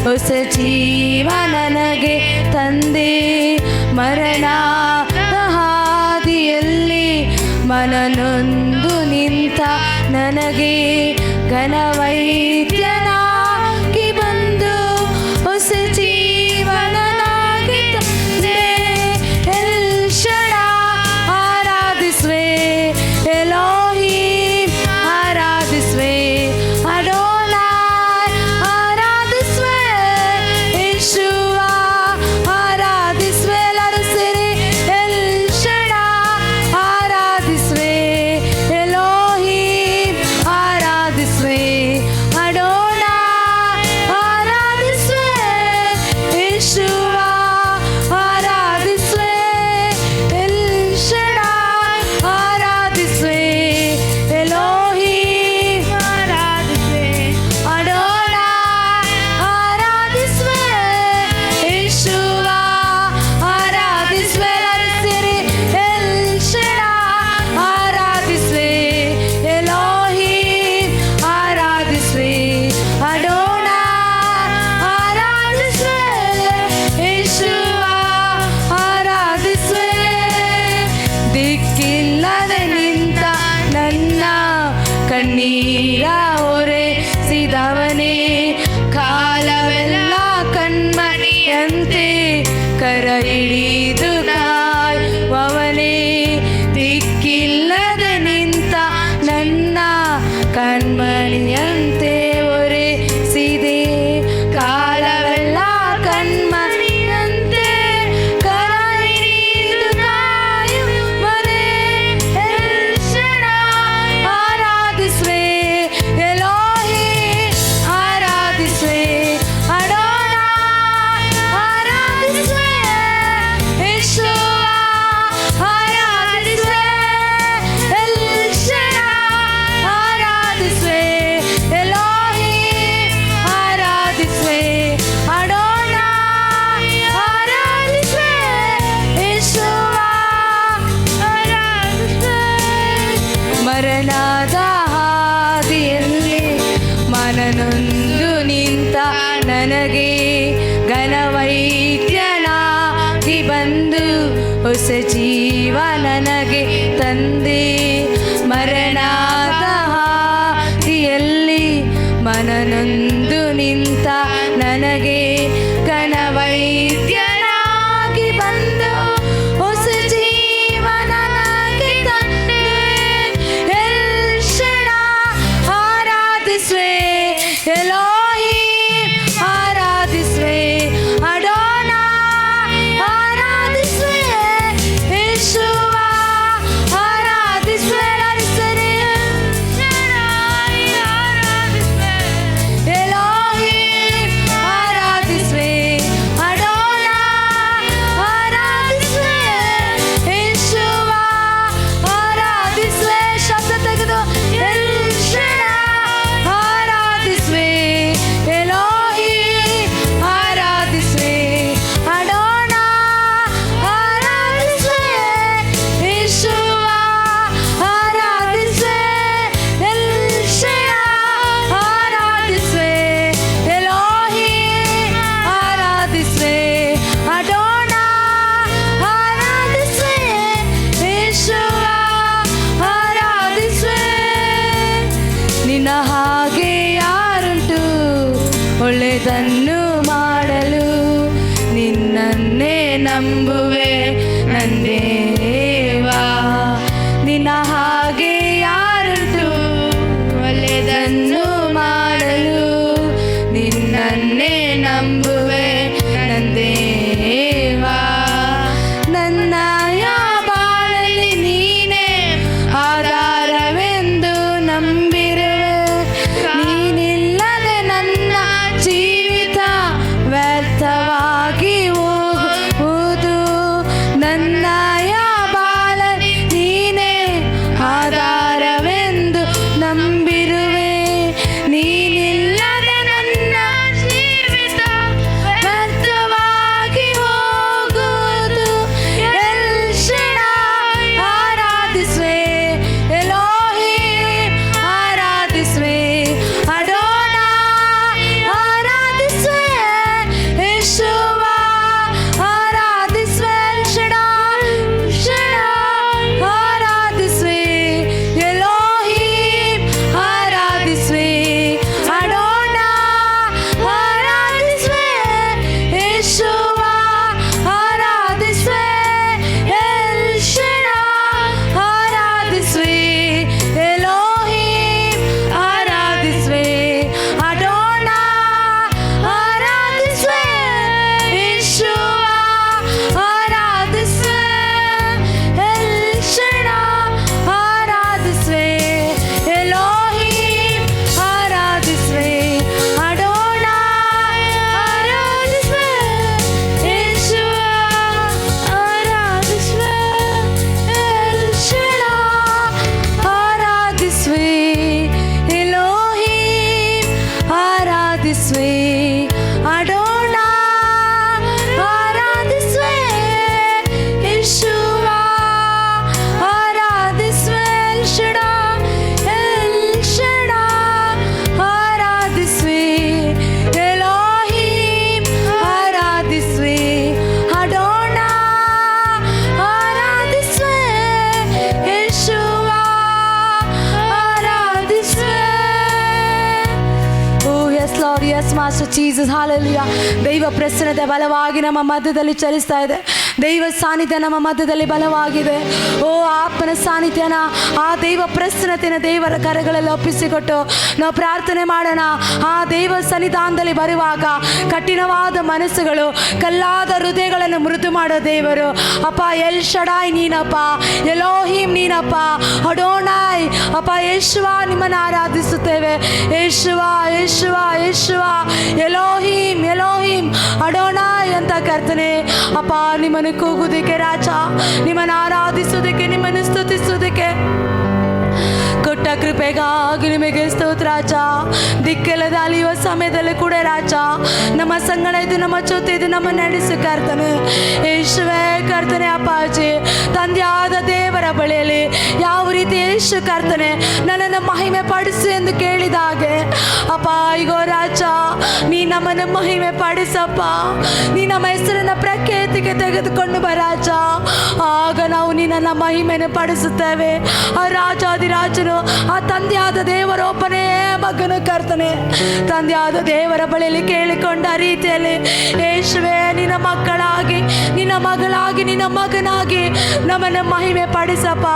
ಹೊಸ ಜೀವ ನನಗೆ ತಂದೆ. ಮರಣದ ಹಾದಿಯಲ್ಲಿ ಮನನೊಂದು ನಿಂತ ನನಗೆ ಘನವೈದ್ಯನಾಗಿ ಬಂದು ಹೊಸ ಜೀವ ನನಗೆ ತಂದೆ. ಎಲ್ಶಡೈ ಆರಾಧಿಸುವೆ, ಎಲೋಹಿಮ್ ಆರಾಧಿಸುವೆ, ಅಡೋನಾಯ್ ಆರಾಧಿಸುವೆ, ಯೇಶುವ ಆರಾಧಿಸುವೆ. ಎಲ್ಲರೂ ಸೇರಿ ಎಲ್ಶಡೈ ಆರಾಧಿಸುವೆ, ಎಲೋಹಿಮ್ ಆರಾಧಿಸುವೆ, ಅಡೋನಾಯ್ ಆರಾಧಿಸುವೆ, ಯೇಶುವ ಆರಾಧಿಸುವೆ, ಎಲ್ಶಡೈ ಆರಾಧಿಸುವೆ, ಎಲೋಹಿಮ್ ಆರಾಧಿಸುವೆ, ಅಡೋನಾಯ್ ಆರಾಧಿಸುವೆ, ಯೇಶುವ ಆರಾಧಿಸುವೆ. ಎಲ್ಲರೂ ಸೇರಿ ಎಲ್ಶಡೈ ಆರಾಧಿಸುವೆ, ಎಲೋಹಿಮ್ ಆರಾಧಿಸುವೆ, ಅಡೋನಾಯ್ ಆರಾಧಿಸುವೆ, ಯೇಶುವ ಆರಾಧಿಸುವೆ. ದಿಕ್ಕಿಲ್ಲದೆ ನಿಂತ ನನ್ನ ಕಣ್ಣೀರ ಒರೆಸಿದವನೇ, ಕಾಲವೆಲ್ಲ ಕಣ್ಮಣಿಯಂತೆ ಕರ ಹಿಡಿದು ಕಾಯುವವನೇ. ದಿಕ್ಕಿಲ್ಲದೆ ನಿಂತ ನನ್ನ ಕಣ್ಮಣಿಯಂತೆ ಒರೆಸಿದೆ, ಕಾಲವೆಲ್ಲ ಕಣ್ಮಣಿಯಂತೆ ಕರ ಹಿಡಿದು ಕಾಯುವವನೇ. ಎಲ್ಶಡೈ ಆರಾಧಿಸುವೆ, ಎಲೋಹಿಮ್ ಆರಾಧಿಸುವೆ, ಅಡೋನಾಯ್ ಆರಾಧಿಸುವೆ, ಯೇಶುವ ಆರಾಧಿಸುವೆ, ಎಲ್ಶಡೈ ಆರಾಧಿಸುವೆ, ಎಲೋಹಿಮ್ ಆರಾಧಿಸುವೆ, ಅಡೋನಾಯ್ ಆರಾಧಿಸುವೆ, ಯೇಶುವ ಆರಾಧಿಸುವೆ. ಮರಣದ ಹಾದಿಯಲ್ಲಿ ಮನನೊಂದು ನಿಂತ ನನಗೆ ಘನವೈದ್ಯನಾಗಿ ಬಂದು ಹೊಸ ಜೀವ ನನಗೆ ತಂದೆ. ಮರಣದ ಹಾದಿಯಲ್ಲಿ ಮನನೊಂದು ನಿಂತ ನನಗೆ ಘನವೈದ್ಯನಾಗಿ ಬಂದು ಹೊಸ ಜೀವ ನನಗೆ ತಂದೆ. ಎಲ್ಶಡೈ ಆರಾಧಿಸುವೆ, ಎಲೋಹಿಮ್ ಆರಾಧಿಸುವೆ, ಅಡೋನಾಯ್ ಆರಾಧಿಸುವೆ, ಯೇಶುವ ಆರಾಧಿಸುವೆ. ಎಲ್ಲರೂ ಸೇರಿ ಎಲ್ಶಡೈ ಆರಾಧಿಸುವೆ, ಎಲೋಹಿಮ್ ಆರಾಧಿಸುವೆ, ಅಡೋನಾಯ್ ಆರಾಧಿಸುವೆ, ಯೇಶುವ ಆರಾಧಿಸುವೆ. ಶಬ್ದ ತೆಗೆದು ಎಲ್ಶಡೈ ಆರಾಧಿಸುವೆ, ಎಲೋಹಿಮ್ ಆರಾಧಿಸುವೆ, ಅಡೋನಾಯ್ ಆರಾಧಿಸುವೆ, ಯೇಶುವ ಆರಾಧಿಸುವೆ, ಎಲ್ಶಡೈ ಆರಾಧಿಸುವೆ, ಎಲೋಹಿಮ್ ಆರಾಧಿಸುವೆ, ಅಡೋನಾಯ್ ಆರಾಧಿಸುವೆ, ಯೇಶುವ ಆರಾಧಿಸುವೆ. ನಿನ್ನ ಹಾಗೆ ಯಾರುಂಟು ಒಳ್ಳೆಯದನ್ನು ಮಾಡಲು, ನಿನ್ನನ್ನೇ ನಂಬುವೆ ನಂದೇವಾ. ನಿನ್ನ ಹಾಗೆ ಯಾರುಂಟು ಒಳ್ಳೆಯದನ್ನು ಮಾಡಲು, ನಿನ್ನನ್ನೇ ನಂಬುವೆ ನಂದೇವಾ. ನನ್ನ ಬಾಳಲ್ಲಿ ನೀನೇ ಆಧಾರವೆಂದು ನಂಬಿರುವೆ, ನೀನಿಲ್ಲದೆ ನನ್ನ ಜೀವಿತ ವ್ಯರ್ಥವಾಗಿ ಹೋಗುವುದು. ನನ್ನ ಬಾಳಲ್ಲಿ ನೀನೇ ಆಧಾರವೆಂದು ನಂಬಿರುವೆ, ನೀನಿಲ್ಲದೆ ನನ್ನ ಜೀವಿತ lord. Yes master Jesus, hallelujah. ದೈವ ಪ್ರಸನ್ನತೆ ಬಲವಾಗಿ ನಮ್ಮ ಮಧ್ಯದಲ್ಲಿ ಚಲಿಸ್ತಾ ಇದೆ. ದೈವ ಸಾನ್ನಿಧ್ಯ ನಮ್ಮ ಮಧ್ಯದಲ್ಲಿ ಬಲವಾಗಿದೆ. ಓ ಆತ್ಮನ ಸಾನ್ನಿಧ್ಯನ, ಆ ದೈವ ಪ್ರಸನ್ನತೆನ ದೇವರ ಕರೆಗಳಲ್ಲಿ ಒಪ್ಪಿಸಿಕೊಟ್ಟು ನಾವು ಪ್ರಾರ್ಥನೆ ಮಾಡೋಣ. ಆ ದೈವ ಸನ್ನಿಧಾನದಲ್ಲಿ ಬರುವಾಗ ಕಠಿಣವಾದ ಮನಸ್ಸುಗಳು, ಕಲ್ಲಾದ ಹೃದಯಗಳನ್ನು ಮೃದು ಮಾಡೋ ದೇವರು ಅಪ್ಪ. ಎಲ್ ಶಡಾಯ್ ನೀನಪ್ಪ, ಎಲೋಹಿಂ ನೀನಪ್ಪ, ಅಡೋನಾಯ್ ಅಪ್ಪ. ಯೇಸುವ ನಿಮ್ಮನ್ನು ಆರಾಧಿಸುತ್ತೇವೆ. ಯೇಸುವ ಯೇಸುವ ಯೇಸುವ, ಎಲೋಹಿಂ ಎಲೋಹಿಂ, ಅಡೋನಾಯ್ ಅಂತ ಕರ್ತನೆ ಅಪ್ಪ. ನಿಮ್ಮನ್ನು ಕೂಗುವುದಕ್ಕೆ ರಾಜ, ನಿಮ್ಮನ್ನು ಆರಾಧಿಸುವುದಕ್ಕೆ, ನಿಮ್ಮನ್ನು ಸ್ತುತಿಸುವುದಕ್ಕೆ ಕೊಟ್ಟ ಕೃಪೆಗಾಗಿ ನಿಮಗೆ ಸ್ತೋತ್ರ ರಾಜ. ದಿಕ್ಕೆಲ್ಲದ ಅಲಿಯುವ ಸಮಯದಲ್ಲಿ ಕೂಡ ರಾಜ ನಮ್ಮ ಸಂಗಡ ಇದು, ನಮ್ಮ ಜೊತೆ ಇದು, ನಮ್ಮ ನಡೆಸು ಕರ್ತನೆ. ಯೇಸುವೇ ಕರ್ತನೆ ಅಪ್ಪಾಜಿ, ತಂದೆಯಾದ ದೇವರ ಬಳಿಯಲ್ಲಿ ಯಾವ ರೀತಿ ಯೇಸು ಕರ್ತನೆ ನನ್ನನ್ನು ಮಹಿಮೆ ಪಡಿಸು ಎಂದು ಕೇಳಿದಾಗೆ ಅಪ್ಪ, ಈಗೋ ರಾಜ ನೀ ನಮ್ಮನ್ನು ಮಹಿಮೆ ಪಡಿಸಪ್ಪ. ನೀ ನಮ್ಮ ಹೆಸರನ್ನ ಪ್ರಖ್ಯಾತಿಗೆ ತೆಗೆದುಕೊಂಡು ಬರಾಜ. ಆಗ ನಾವು ನಿನ್ನನ್ನು ಮಹಿಮೆಯನ್ನು ಪಡಿಸುತ್ತೇವೆ. ಆ ರಾಜಾದಿರಾಜನು, ಆ ತಂದೆಯಾದ ದೇವರೊಬ್ಬನೇ ಮಗನು ಕರ್ತನೆ, ತಂದೆಯಾದ ದೇವರ ಬಳಿಯಲ್ಲಿ ಕೇಳಿಕೊಂಡ ರೀತಿಯಲ್ಲಿ ಯೇಸುವೇ ನಿನ್ನ ಮಕ್ಕಳಾಗಿ, ನಿನ್ನ ಮಗಳಾಗಿ, ನಿನ್ನ ಮಗನಾಗಿ ನಮ್ಮನ್ನು ಮಹಿಮೆ ಪಡಿಸಪ್ಪ.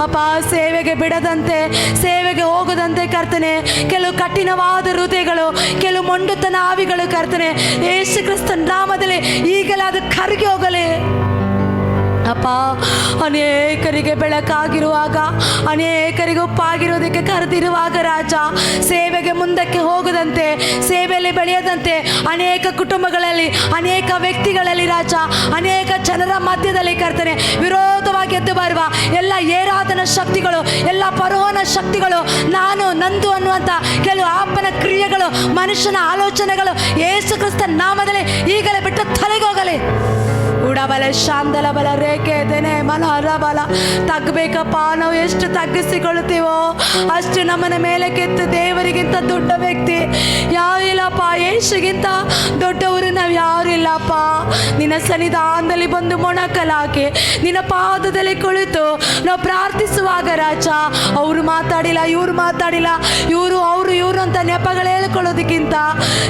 ಅಪ್ಪ, ಸೇವೆಗೆ ಬಿಡದಂತೆ, ಸೇವೆಗೆ ಹೋಗದಂತೆ ಕರ್ತನೆ ಕೆಲವು ಕಠಿಣವಾದ ಹೃದಯಗಳು, ಕೆಲವು ಮೊಂಡುತನ ಆವಿಗಳು ಕರ್ತನೆ ಯೇಸು ಕ್ರಿಸ್ತನ ನಾಮದಲ್ಲಿ ಈಗಲೇ ಅದು ಕರಗಿ ಹೋಗಲಿ ಅಪ್ಪ. ಅನೇಕರಿಗೆ ಬೆಳಕಾಗಿರುವಾಗ, ಅನೇಕರಿಗೆ ಉಪ್ಪಾಗಿರೋದಕ್ಕೆ ಕರೆದಿರುವಾಗ ರಾಜ, ಸೇವೆಗೆ ಮುಂದಕ್ಕೆ ಹೋಗದಂತೆ, ಸೇವೆಯಲ್ಲಿ ಬೆಳೆಯದಂತೆ ಅನೇಕ ಕುಟುಂಬಗಳಲ್ಲಿ, ಅನೇಕ ವ್ಯಕ್ತಿಗಳಲ್ಲಿ ರಾಜ, ಅನೇಕ ಜನರ ಮಧ್ಯದಲ್ಲಿ ಕರ್ತನೆ ವಿರೋಧವಾಗಿ ಎದ್ದು ಬರುವ ಎಲ್ಲ ಏರಾಧನ ಶಕ್ತಿಗಳು, ಎಲ್ಲ ಪರೋಹನ ಶಕ್ತಿಗಳು, ನಾನು ನಂದು ಅನ್ನುವಂಥ ಕೆಲವು ಆತ್ಮನ ಕ್ರಿಯೆಗಳು, ಮನುಷ್ಯನ ಆಲೋಚನೆಗಳು ಯೇಸು ಕ್ರಿಸ್ತನ ನಾಮದಲ್ಲಿ ಈಗಲೇ ಬಿಟ್ಟು ತಲೆಗೋಗಲಿ. ಉಡಬಲ ಶಾಂದಲ ಬಲ ರೇಖೆ ದೇನೆ ಮನೋಹರ ಬಲ ತಗ್ಬೇಕಪ್ಪ. ನಾವು ಎಷ್ಟು ತಗ್ಗಿಸಿಕೊಳ್ತೀವೋ ಅಷ್ಟು ನಮ್ಮನ ಮೇಲೆ ಕೆತ್ತು ದೇವರಿಗಿಂತ ದೊಡ್ಡ ವ್ಯಕ್ತಿ ಯಾವ ಇಲ್ಲಪ್ಪ. ಯೇಸುಗಿಂತ ದೊಡ್ಡವರು ನಾವು ಯಾರು ಇಲ್ಲಪ್ಪ. ನಿನ್ನ ಸನ್ನಿಧಾನದಲ್ಲಿ ಬಂದು ಮೊಣಕಲಾಕಿ ನಿನ್ನ ಪಾದದಲ್ಲಿ ಕುಳಿತು ನಾವು ಪ್ರಾರ್ಥಿಸುವಾಗ ರಾಜ, ಅವರು ಮಾತಾಡಿಲ್ಲ, ಇವರು ಮಾತಾಡಿಲ್ಲ, ಇವರು ಅವರು ಇವರು ಅಂತ ನೆಪಗಳು ಹೇಳ್ಕೊಳ್ಳೋದಕ್ಕಿಂತ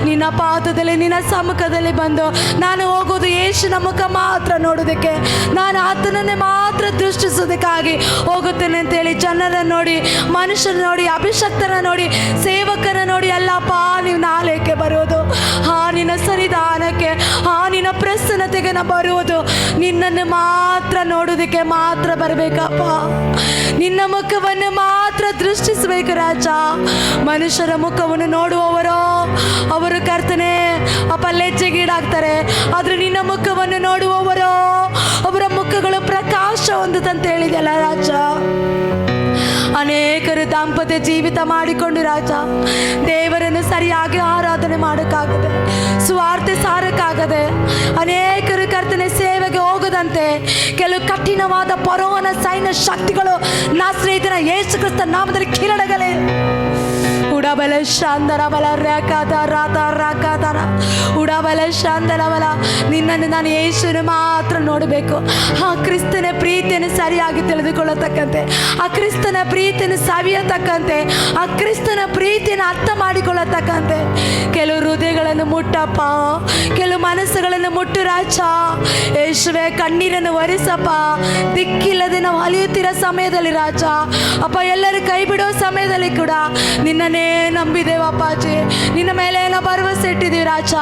ನಿನ್ನ ಪಾದದಲ್ಲಿ, ನಿನ್ನ ಸಮ್ಮುಖದಲ್ಲಿ ಬಂದು ನಾನು ಹೋಗೋದು ಯೇಸುನ ಮುಖ ಮಾತ್ರ ನೋಡೋದಕ್ಕೆ, ನಾನು ಆತನನ್ನೇ ಮಾತ್ರ ದೃಷ್ಟಿಸೋದಕ್ಕಾಗಿ ಹೋಗುತ್ತೇನೆ ಅಂತೇಳಿ ಜನರನ್ನು ನೋಡಿ, ಮನುಷ್ಯರನ್ನ ನೋಡಿ, ಅಭಿಷಕ್ತರ ನೋಡಿ, ಸೇವಕರ ನೋಡಿ ಅಲ್ಲಪ್ಪ ನೀವು ನಾಳೆಗೆ ಬರೋದು. ನಿನ್ನ ಸನ್ನಿಧಾನಕ್ಕೆ, ನಿನ್ನ ಪ್ರಸನ್ನತೆಗೆ ನಾ ಬರುವುದು ನಿನ್ನನ್ನು ಮಾತ್ರ ನೋಡೋದಕ್ಕೆ ಮಾತ್ರ ಬರಬೇಕಪ್ಪ. ನಿನ್ನ ಮುಖವನ್ನು ಮಾತ್ರ ದೃಷ್ಟಿಸಬೇಕು ರಾಜ. ಮನುಷ್ಯರ ಮುಖವನ್ನು ನೋಡುವವರು ಅವರು ಕರ್ತನೆ ಅಪ್ಪ ಲಜ್ಜೆಗೀಡಾಗ್ತಾರೆ. ಆದ್ರೆ ನಿನ್ನ ಮುಖವನ್ನು ನೋಡುವವರು ಅವರ ಮುಖಗಳು ಪ್ರಕಾಶ ಹೊಂದುತ್ತಂತ ಹೇಳಿದೆಯಲ್ಲ ರಾಜ. ಅನೇಕರು ದಾಂಪತ್ಯ ಜೀವಿತ ಮಾಡಿಕೊಂಡು ರಾಜ ದೇವರನ್ನು ಸರಿಯಾಗಿ ಆರಾಧನೆ ಮಾಡೋಕ್ಕಾಗದೆ, ಸ್ವಾರ್ಥ ಸಾರಕ್ಕಾಗದೆ, ಅನೇಕರು ಕರ್ತನೆ ಸೇವೆಗೆ ಹೋಗದಂತೆ ಕೆಲವು ಕಠಿಣವಾದ ಪರೋಹನ ಸೈನ್ಯ ಶಕ್ತಿಗಳು ನಾಸ್ರೇತಿನ ಯೇಸು ಕ್ರಿಸ್ತನ ನಾಮದಲ್ಲಿ ಕಿರಣಗಳೇ ಉಡಬಲ ಶಾಂದರ ಬಲ ರೇಖಾದ ರಾತ ರಾಕಾದರ ಉಡಬಲ ಶಾಂದರ ಬಲ. ನಿನ್ನನ್ನು ನಾನು ಯೇಸುವನ್ನು ಮಾತ್ರ ನೋಡಬೇಕು. ಆ ಕ್ರಿಸ್ತನ ಪ್ರೀತಿಯನ್ನು ಸರಿಯಾಗಿ ತಿಳಿದುಕೊಳ್ಳತಕ್ಕಂತೆ, ಆ ಕ್ರಿಸ್ತನ ಪ್ರೀತಿಯನ್ನು ಸವಿಯತಕ್ಕಂತೆ, ಆ ಕ್ರಿಸ್ತನ ಪ್ರೀತಿಯನ್ನು ಅರ್ಥ ಮಾಡಿಕೊಳ್ಳತಕ್ಕಂತೆ ಕೆಲವು ಹೃದಯಗಳನ್ನು ಮುಟ್ಟಪ್ಪ, ಕೆಲವು ಮನಸ್ಸುಗಳನ್ನು ಮುಟ್ಟು ರಾಜ. ಯೇಸುವೆ ಕಣ್ಣೀರನ್ನು ಒರೆಸಪ್ಪ. ದಿಕ್ಕಿಲ್ಲದೆ ನಾವು ಅಲಿಯುತ್ತಿರೋ ಸಮಯದಲ್ಲಿ ರಾಜ ಅಪ್ಪ, ಎಲ್ಲರೂ ಕೈ ಬಿಡೋ ಸಮಯದಲ್ಲಿ ಕೂಡ ನಿನ್ನನ್ನೇ ನಂಬಿದ್ದೇವೆ ಅಪ್ಪಾಜಿ. ನಿನ್ನ ಮೇಲೆ ನಾವು ಭರವಸೆ ಇಟ್ಟಿದ್ದೀವಿ ರಾಜ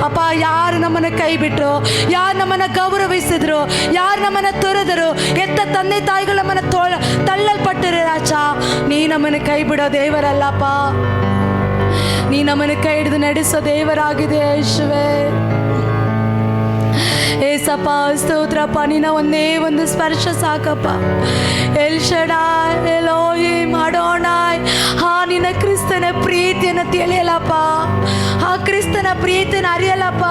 ಅಪ್ಪ. ಯಾರು ನಮ್ಮನ್ನು ಕೈ ಬಿಟ್ಟರು, ಯಾರು ನಮ್ಮನ್ನು ಗೌರವಿಸಿದ್ರು, ಯಾರು ನಮ್ಮನ್ನು ತೊರೆದರು, ಎತ್ತ ತಂದೆ ತಾಯಿಗಳು ನಮ್ಮನ್ನು ತಳ್ಳಲ್ಪಟ್ಟರು ರಾಜ. ನೀ ನಮ್ಮನ್ನು ಕೈ ಬಿಡೋ ದೇವರಲ್ಲಪ್ಪ, ನೀ ನಮ್ಮನ್ನು ಕೈ ಹಿಡಿದು ನಡೆಸೋ ದೇವರಾಗಿದೆ ಯೇಸುವೆ. ಏಸಪ್ಪ ಸ್ತೋತ್ರಪ್ಪ, ನಿನ್ನ ಒಂದೇ ಒಂದು ಸ್ಪರ್ಶ ಸಾಕಪ್ಪ. El Shaddai Elohim Adonai. ನಿನ್ನ ಕ್ರಿಸ್ತನ ಪ್ರೀತಿಯನ್ನು ತಿಳಿಯಲಪ್ಪ, ಆ ಕ್ರಿಸ್ತನ ಪ್ರೀತಿಯನ್ನು ಅರಿಯಲಪ್ಪ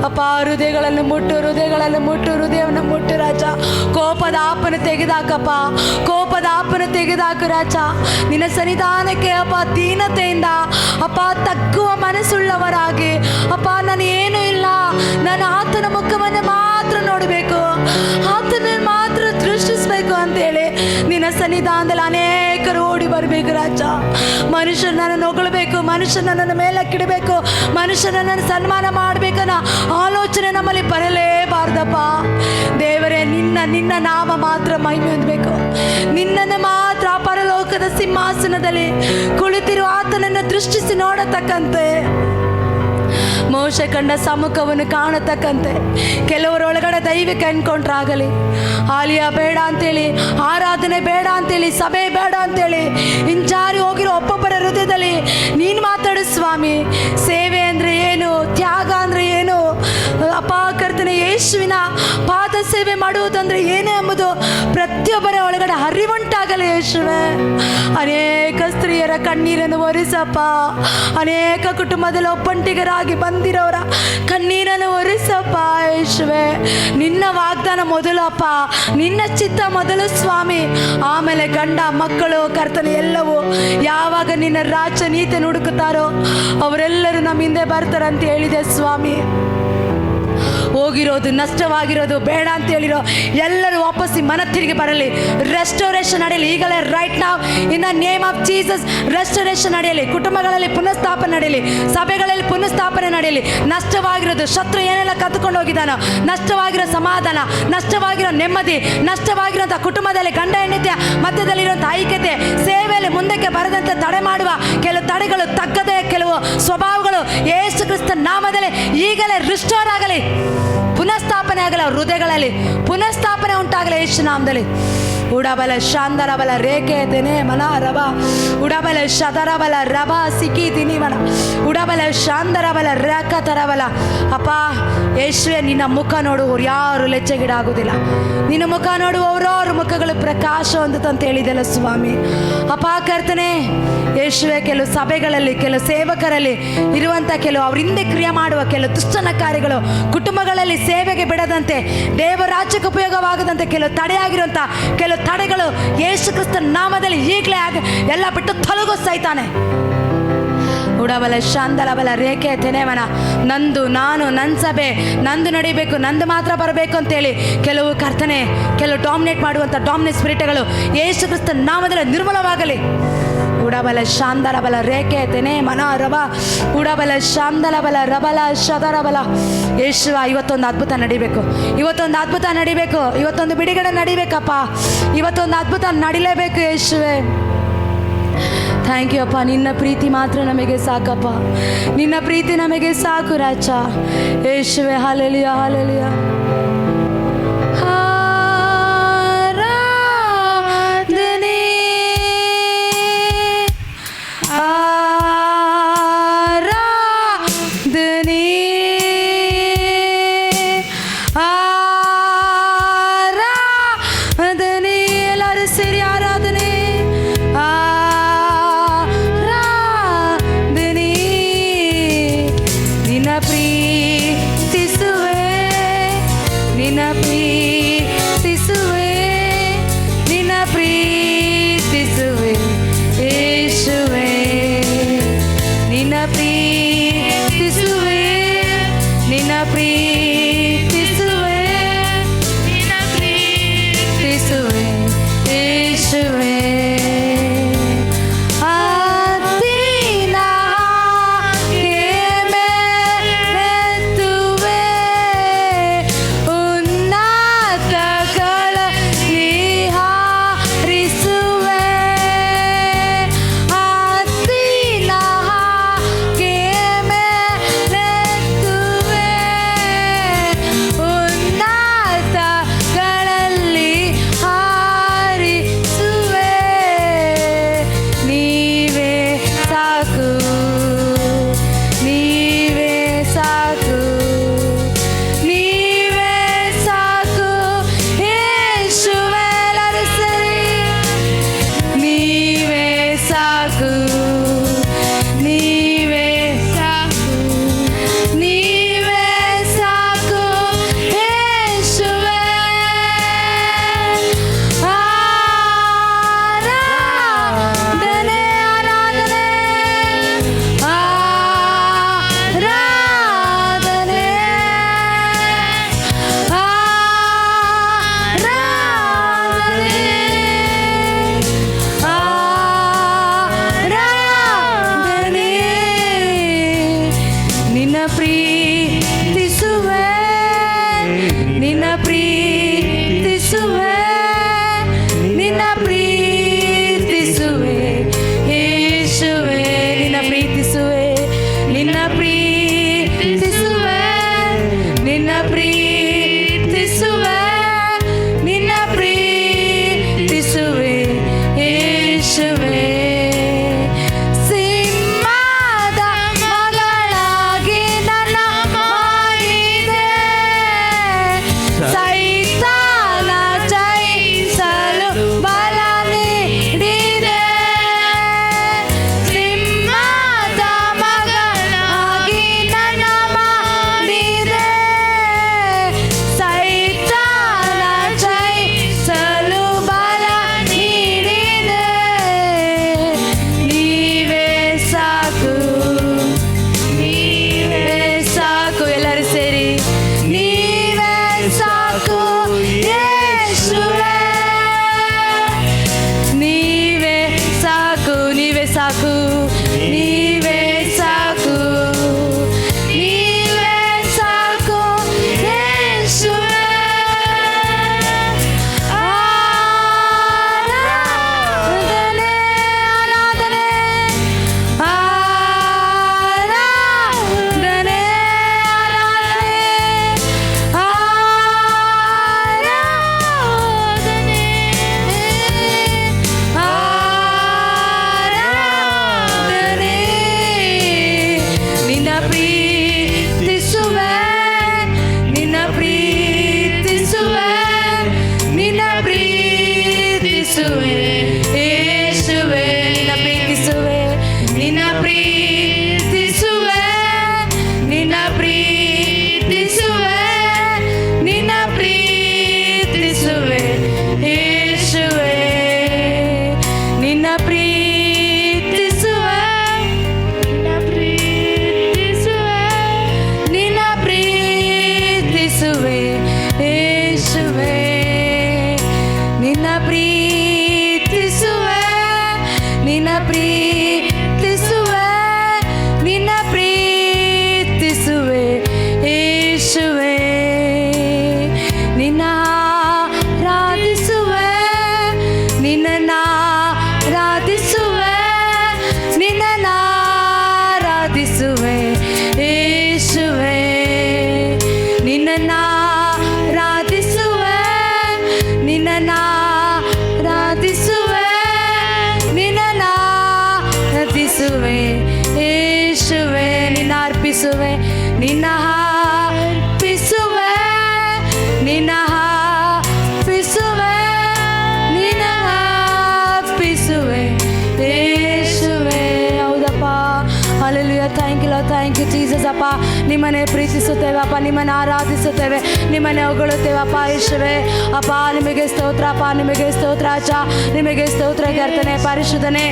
ಅಪ್ಪ. ಹೃದಯಗಳನ್ನು ಮುಟ್ಟು, ಹೃದಯಗಳನ್ನು ಮುಟ್ಟು, ಹೃದಯವನ್ನು ಮುಟ್ಟು ರಾಜ. ಕೋಪದ ಆಪನ ತೆಗೆದಾಕಪ್ಪ, ಕೋಪದ ಆಪನ ತೆಗೆದಾಕು ರಾಜ. ನಿನ್ನ ಸನ್ನಿಧಾನಕ್ಕೆ ಅಪ್ಪ ದೀನತೆಯಿಂದ ಅಪ್ಪ ತಗ್ಗುವ ಮನಸ್ಸುಳ್ಳವರಾಗಿ ಅಪ್ಪ, ನಾನು ಏನೂ ಇಲ್ಲ, ನಾನು ಆತನ ಮುಖವನ್ನು ಮಾತ್ರ ನೋಡಬೇಕು, ಆತನ ಮಾತ್ರ ದೃಷ್ಟಿಸಬೇಕು ಅಂತೇಳಿ ನಿನ್ನ ಸನ್ನಿಧಾನದಲ್ಲಿ ಅನೇಕ ಅನೇಕರು ಓಡಿ ಬರಬೇಕು ರಾಜ. ಮನುಷ್ಯರು ನನ್ನನ್ನು ಹೊಗಳಬೇಕು, ಮನುಷ್ಯರು ನನ್ನನ್ನು ಮೇಲಕ್ಕಿಡಬೇಕು, ಮನುಷ್ಯರು ನನ್ನನ್ನು ಸನ್ಮಾನ ಮಾಡಬೇಕನ್ನ ಆಲೋಚನೆ ನಮ್ಮಲ್ಲಿ ಬರಲೇಬಾರ್ದಪ್ಪ ದೇವರೇ. ನಿನ್ನ ನಾಮ ಮಾತ್ರ ಮಹಿಮೆ ಹೊಂದಬೇಕು. ನಿನ್ನನ್ನು ಮಾತ್ರ ಪರಲೋಕದ ಸಿಂಹಾಸನದಲ್ಲಿ ಕುಳಿತಿರುವ ಆತನನ್ನು ದೃಷ್ಟಿಸಿ ನೋಡತಕ್ಕಂತೆ, ಮೋಶೆ ಕಂಡ ಸಮ್ಮುಖವನ್ನು ಕಾಣತಕ್ಕಂತೆ ಕೆಲವರೊಳಗಡೆ ದೈವಿಕ ಎನ್ಕೌಂಟರ್ ಆಗಲಿ. ಆಲಿಯಾ ಬೇಡ ಅಂತೇಳಿ, ಆರಾಧನೆ ಬೇಡ ಅಂತೇಳಿ, ಸಭೆ ಬೇಡ ಅಂತೇಳಿ ಹಿಂಜಾರಿ ಹೋಗಿರೋ ಒಬ್ಬೊಬ್ಬರ ಹೃದಯದಲ್ಲಿ ನೀನು ಮಾತಾಡು ಸ್ವಾಮಿ. ಸೇವೆ ಅಂದರೆ ಏನು, ತ್ಯಾಗ ಅಂದರೆ ಏನು, ಅಪ್ಪ ಕರ್ತನೆ ಯೇಸುವಿನ ಪಾದ ಸೇವೆ ಮಾಡುವುದಂದ್ರೆ ಏನು ಎಂಬುದು ಪ್ರತಿಯೊಬ್ಬರ ಒಳಗಡೆ ಅರಿವುಂಟಾಗಲಿ ಯೇಸುವೆ. ಅನೇಕ ಸ್ತ್ರೀಯರ ಕಣ್ಣೀರನ್ನು ಒರೆಸಪ್ಪ. ಅನೇಕ ಕುಟುಂಬದಲ್ಲಿ ಒಬ್ಬಂಟಿಗರಾಗಿ ಬಂದಿರೋರ ಕಣ್ಣೀರನ್ನು ಒರೆಸಪ್ಪ ಯೇಸುವೆ. ನಿನ್ನ ವಾಗ್ದಾನ ಮೊದಲು ಅಪ್ಪ, ನಿನ್ನ ಚಿತ್ತ ಮೊದಲು ಸ್ವಾಮಿ, ಆಮೇಲೆ ಗಂಡ ಮಕ್ಕಳು ಕರ್ತನೆ ಎಲ್ಲವೂ. ಯಾವಾಗ ನಿನ್ನ ರಾಜ್ಯ ನೀತಿ ಹುಡುಕುತ್ತಾರೋ ಅವರೆಲ್ಲರೂ ನಮ್ಮ ಹಿಂದೆ ಬರ್ತಾರಂತ ಹೇಳಿದೆ ಸ್ವಾಮಿ. ಹೋಗಿರೋದು, ನಷ್ಟವಾಗಿರೋದು ಬೇಡ ಅಂತ ಹೇಳಿರೋ ಎಲ್ಲರೂ ವಾಪಸ್ ಮನ ತಿರುಗಿ ಬರಲಿ. ರೆಸ್ಟೋರೇಷನ್ ನಡೆಯಲಿ ಈಗಲೇ, ರೈಟ್ ನಾವ್ in the name of Jesus. Restoration ನಡೆಯಲಿ, ಕುಟುಂಬಗಳಲ್ಲಿ ಪುನಃಸ್ಥಾಪನೆ ನಡೆಯಲಿ, ಸಭೆಗಳಲ್ಲಿ ಪುನಃಸ್ಥಾಪನೆ ನಡೆಯಲಿ. ನಷ್ಟವಾಗಿರೋದು, ಶತ್ರು ಏನೆಲ್ಲ ಕದ್ದುಕೊಂಡು ಹೋಗಿದ್ದಾನೋ, ನಷ್ಟವಾಗಿರೋ ಸಮಾಧಾನ, ನಷ್ಟವಾಗಿರೋ ನೆಮ್ಮದಿ, ನಷ್ಟವಾಗಿರೋಂಥ ಕುಟುಂಬದಲ್ಲಿ ಗಂಡ ಹೆಂಡತಿಯ ಮಧ್ಯದಲ್ಲಿರುವಂಥ ಐಕ್ಯತೆ, ಸೇವೆಯಲ್ಲಿ ಮುಂದಕ್ಕೆ ಬರದಂತೆ ತಡೆ ಮಾಡುವ ಕೆಲವು ತಡೆಗಳು, ತಕ್ಕದೆ ಕೆಲವು ಸ್ವಭಾವಗಳು ಯೇಸು ಕ್ರಿಸ್ತ ನಾಮದಲ್ಲಿ ಈಗಲೇ ರಿಸ್ಟೋರ್ ಆಗಲಿ, ಪುನಃಸ್ಥಾಪನೆ ಆಗಲಿ. ಅವ್ರ ಹೃದಯಗಳಲ್ಲಿ ಪುನಃಸ್ಥಾಪನೆ ಉಂಟಾಗಲಿ ಯೇಸು ನಾಮದಲ್ಲಿ. ಉಡಬಲ ಶಾಂದರಬಲ ರೇಖೆ ತೆನೆ ಮನ ರಬ, ಉಡಬಲ ಶದರಬಲ ರಬ ಸಿಕ್ಕಿ ತಿನಿ ಮನ, ಉಡಬಲ ಶಾಂದರಬಲ ರೇಖ ತರಬಲ. ಅಪ್ಪ ಯೇಸುವೆ, ನಿನ್ನ ಮುಖ ನೋಡುವವ್ರು ಯಾರು ಲೆಚ್ಚಗಿಡಾಗುವುದಿಲ್ಲ. ನಿನ್ನ ಮುಖ ನೋಡುವವರವ್ರ ಮುಖಗಳು ಪ್ರಕಾಶ ಹೊಂದುತ್ತಂತ ಹೇಳಿದೆಲ್ಲ ಸ್ವಾಮಿ. ಅಪ್ಪ ಕರ್ತನೆ ಯೇಸುವೆ, ಕೆಲವು ಸಭೆಗಳಲ್ಲಿ, ಕೆಲವು ಸೇವಕರಲ್ಲಿ ಇರುವಂಥ ಕೆಲವು ಅವ್ರ ಹಿಂದೆ ಕ್ರಿಯೆ ಮಾಡುವ ಕೆಲವು ದುಷ್ಟನ ಕಾರ್ಯಗಳು ಕುಟುಂಬಗಳಲ್ಲಿ ಸೇವೆಗೆ ಬಿಡದಂತೆ, ದೇವ ರಾಜ್ಯಕ್ಕೆ ಉಪಯೋಗವಾಗದಂತೆ ಕೆಲವು ತಡೆಯಾಗಿರುವಂಥ ಕೆಲವು ತಡೆಗಳು ಯೇಸು ಕ್ರಿಸ್ತನ ನಾಮದಲ್ಲಿ ಈಗಲೇ ಎಲ್ಲ ಬಿಟ್ಟು ತೊಲಗಿಸ್ತಾನೆ. ಉಡಬಲ ಶಾಂದಲಬಲ ರೇಖೆ ತೆನೆವನ, ನಂದು, ನಾನು, ನನ್ನ ಸಭೆ, ನಂದು ನಡಿಬೇಕು, ನಂದು ಮಾತ್ರ ಬರಬೇಕು ಅಂತೇಳಿ ಕೆಲವು ಕರ್ತನೆ, ಕೆಲವು ಡಾಮಿನೇಟ್ ಮಾಡುವಂಥ ಡಾಮಿನೇಟ್ ಸ್ಪಿರಿಟ್ಗಳು ಯೇಸು ಕ್ರಿಸ್ತನ ನಾಮದಲ್ಲಿ ನಿರ್ಮೂಲವಾಗಲಿ. ಉಡಬಲ ಶಾಂದಲಬಲ ರೇಖೆ ತೆನೆ ಮನ ರಬ, ಉಡಬಲ ಶಾಂದಲಬಲ ರಬಲ ಶದರಬಲ. ಯೇಸುವ, ಇವತ್ತೊಂದು ಅದ್ಭುತ ನಡಿಬೇಕು, ಇವತ್ತೊಂದು ಅದ್ಭುತ ನಡಿಬೇಕು, ಇವತ್ತೊಂದು ಬಿಡುಗಡೆ ನಡಿಬೇಕಪ್ಪ, ಇವತ್ತೊಂದು ಅದ್ಭುತ ನಡಿಲೇಬೇಕು ಯೇಸುವೆ. ಥ್ಯಾಂಕ್ ಯು ಅಪ್ಪ. ನಿನ್ನ ಪ್ರೀತಿ ಮಾತ್ರ ನಮಗೆ ಸಾಕಪ್ಪ, ನಿನ್ನ ಪ್ರೀತಿ ನಮಗೆ ಸಾಕು ರಾಜ ಯೇಸುವೆ. Hallelujah, hallelujah. ಆರಾಧಿಸುವೆ ಯೇಸುವೆ, ನಿನ್ನನ್ನು ಆರಾಧಿಸುವೆ, ನಿನ್ನನ್ನು ಆರಾಧಿಸುವೆ, ನಿನ್ನನ್ನು ಆರಾಧಿಸುವೆ ಯೇಸುವೆ, ನಿನ್ನ ಅರ್ಪಿಸುವೆ, ನಿನ್ನ ಅರ್ಪಿಸುವೆ, ನಿನ್ನ ಅರ್ಪಿಸುವೆ, ನಿನ್ನ ಅರ್ಪಿಸುವೆ ಯೇಸುವೆ. ಹೌದಪ್ಪ, ಹಲ್ಲೆಲೂಯಾ. ಥ್ಯಾಂಕ್ ಯು ಜೀಸಸ್ ಅಪ್ಪ. ನಿಮ್ಮನ್ನೇ ಪ್ರೀತಿಸುತ್ತೇವೆ ಅಪ್ಪ, ನಿಮ್ಮನ್ನು ಆರಾಧಿಸುತ್ತೇವೆ, ನಿಮ್ಮನ್ನೇ ಹೊಗಳುತ್ತೇವಪ್ಪ ಯೇಸುವೆ. ಅಪ್ಪ ನಿಮಗೆ ಸ್ತೋತ್ರ ಅಪ್ಪ, ನಿಮಗೆ ಸ್ತೋತ್ರ ಅಜ್ಜ, ನಿಮಗೆ ಸ್ತೋತ್ರ ಕರ್ತನೆ, ಪರಿಶುದ್ಧನೇ,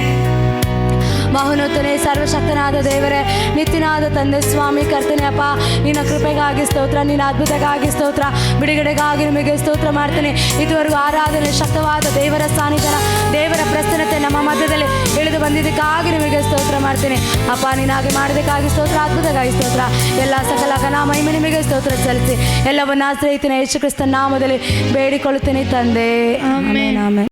ಮಹೋನ್ನತನೇ, ಸರ್ವಶಕ್ತನಾದ ದೇವರೇ, ನಿತ್ಯನಾದ ತಂದೆ ಸ್ವಾಮಿ ಕರ್ತನೆ ಅಪ್ಪ, ನಿನ್ನ ಕೃಪೆಗಾಗಿ ಸ್ತೋತ್ರ, ನಿನ್ನ ಅದ್ಭುತಗಾಗಿ ಸ್ತೋತ್ರ, ಬಿಡುಗಡೆಗಾಗಿ ನಿಮಗೆ ಸ್ತೋತ್ರ ಮಾಡ್ತೇನೆ. ಇದುವರೆಗೂ ಆರಾಧನೆ ಶಕ್ತವಾದ ದೇವರ ಸಾನ್ನಿಧ್ಯ, ದೇವರ ಪ್ರಸನ್ನತೆ ನಮ್ಮ ಮಧ್ಯದಲ್ಲಿ ಇಳಿದು ಬಂದಿದ್ದಕ್ಕಾಗಿ ನಿಮಗೆ ಸ್ತೋತ್ರ ಮಾಡ್ತೇನೆ ಅಪ್ಪ. ನೀನಾಗಿ ಮಾಡಿದಕ್ಕಾಗಿ ಸ್ತೋತ್ರ, ಅದ್ಭುತಕ್ಕಾಗಿ ಸ್ತೋತ್ರ, ಎಲ್ಲ ಸಕಲ ಘನ ಮಹಿಮೆ ನಿಮಗೆ ಸ್ತೋತ್ರ ಸಲ್ಲಿಸಿ ಎಲ್ಲವನ್ನ ಆಶ್ರಯಿತೇನೆ ಯೇಸು ಕ್ರಿಸ್ತನ ನಾಮದಲ್ಲಿ ಬೇಡಿಕೊಳ್ಳುತ್ತೇನೆ ತಂದೆ, ಆಮೆನ್.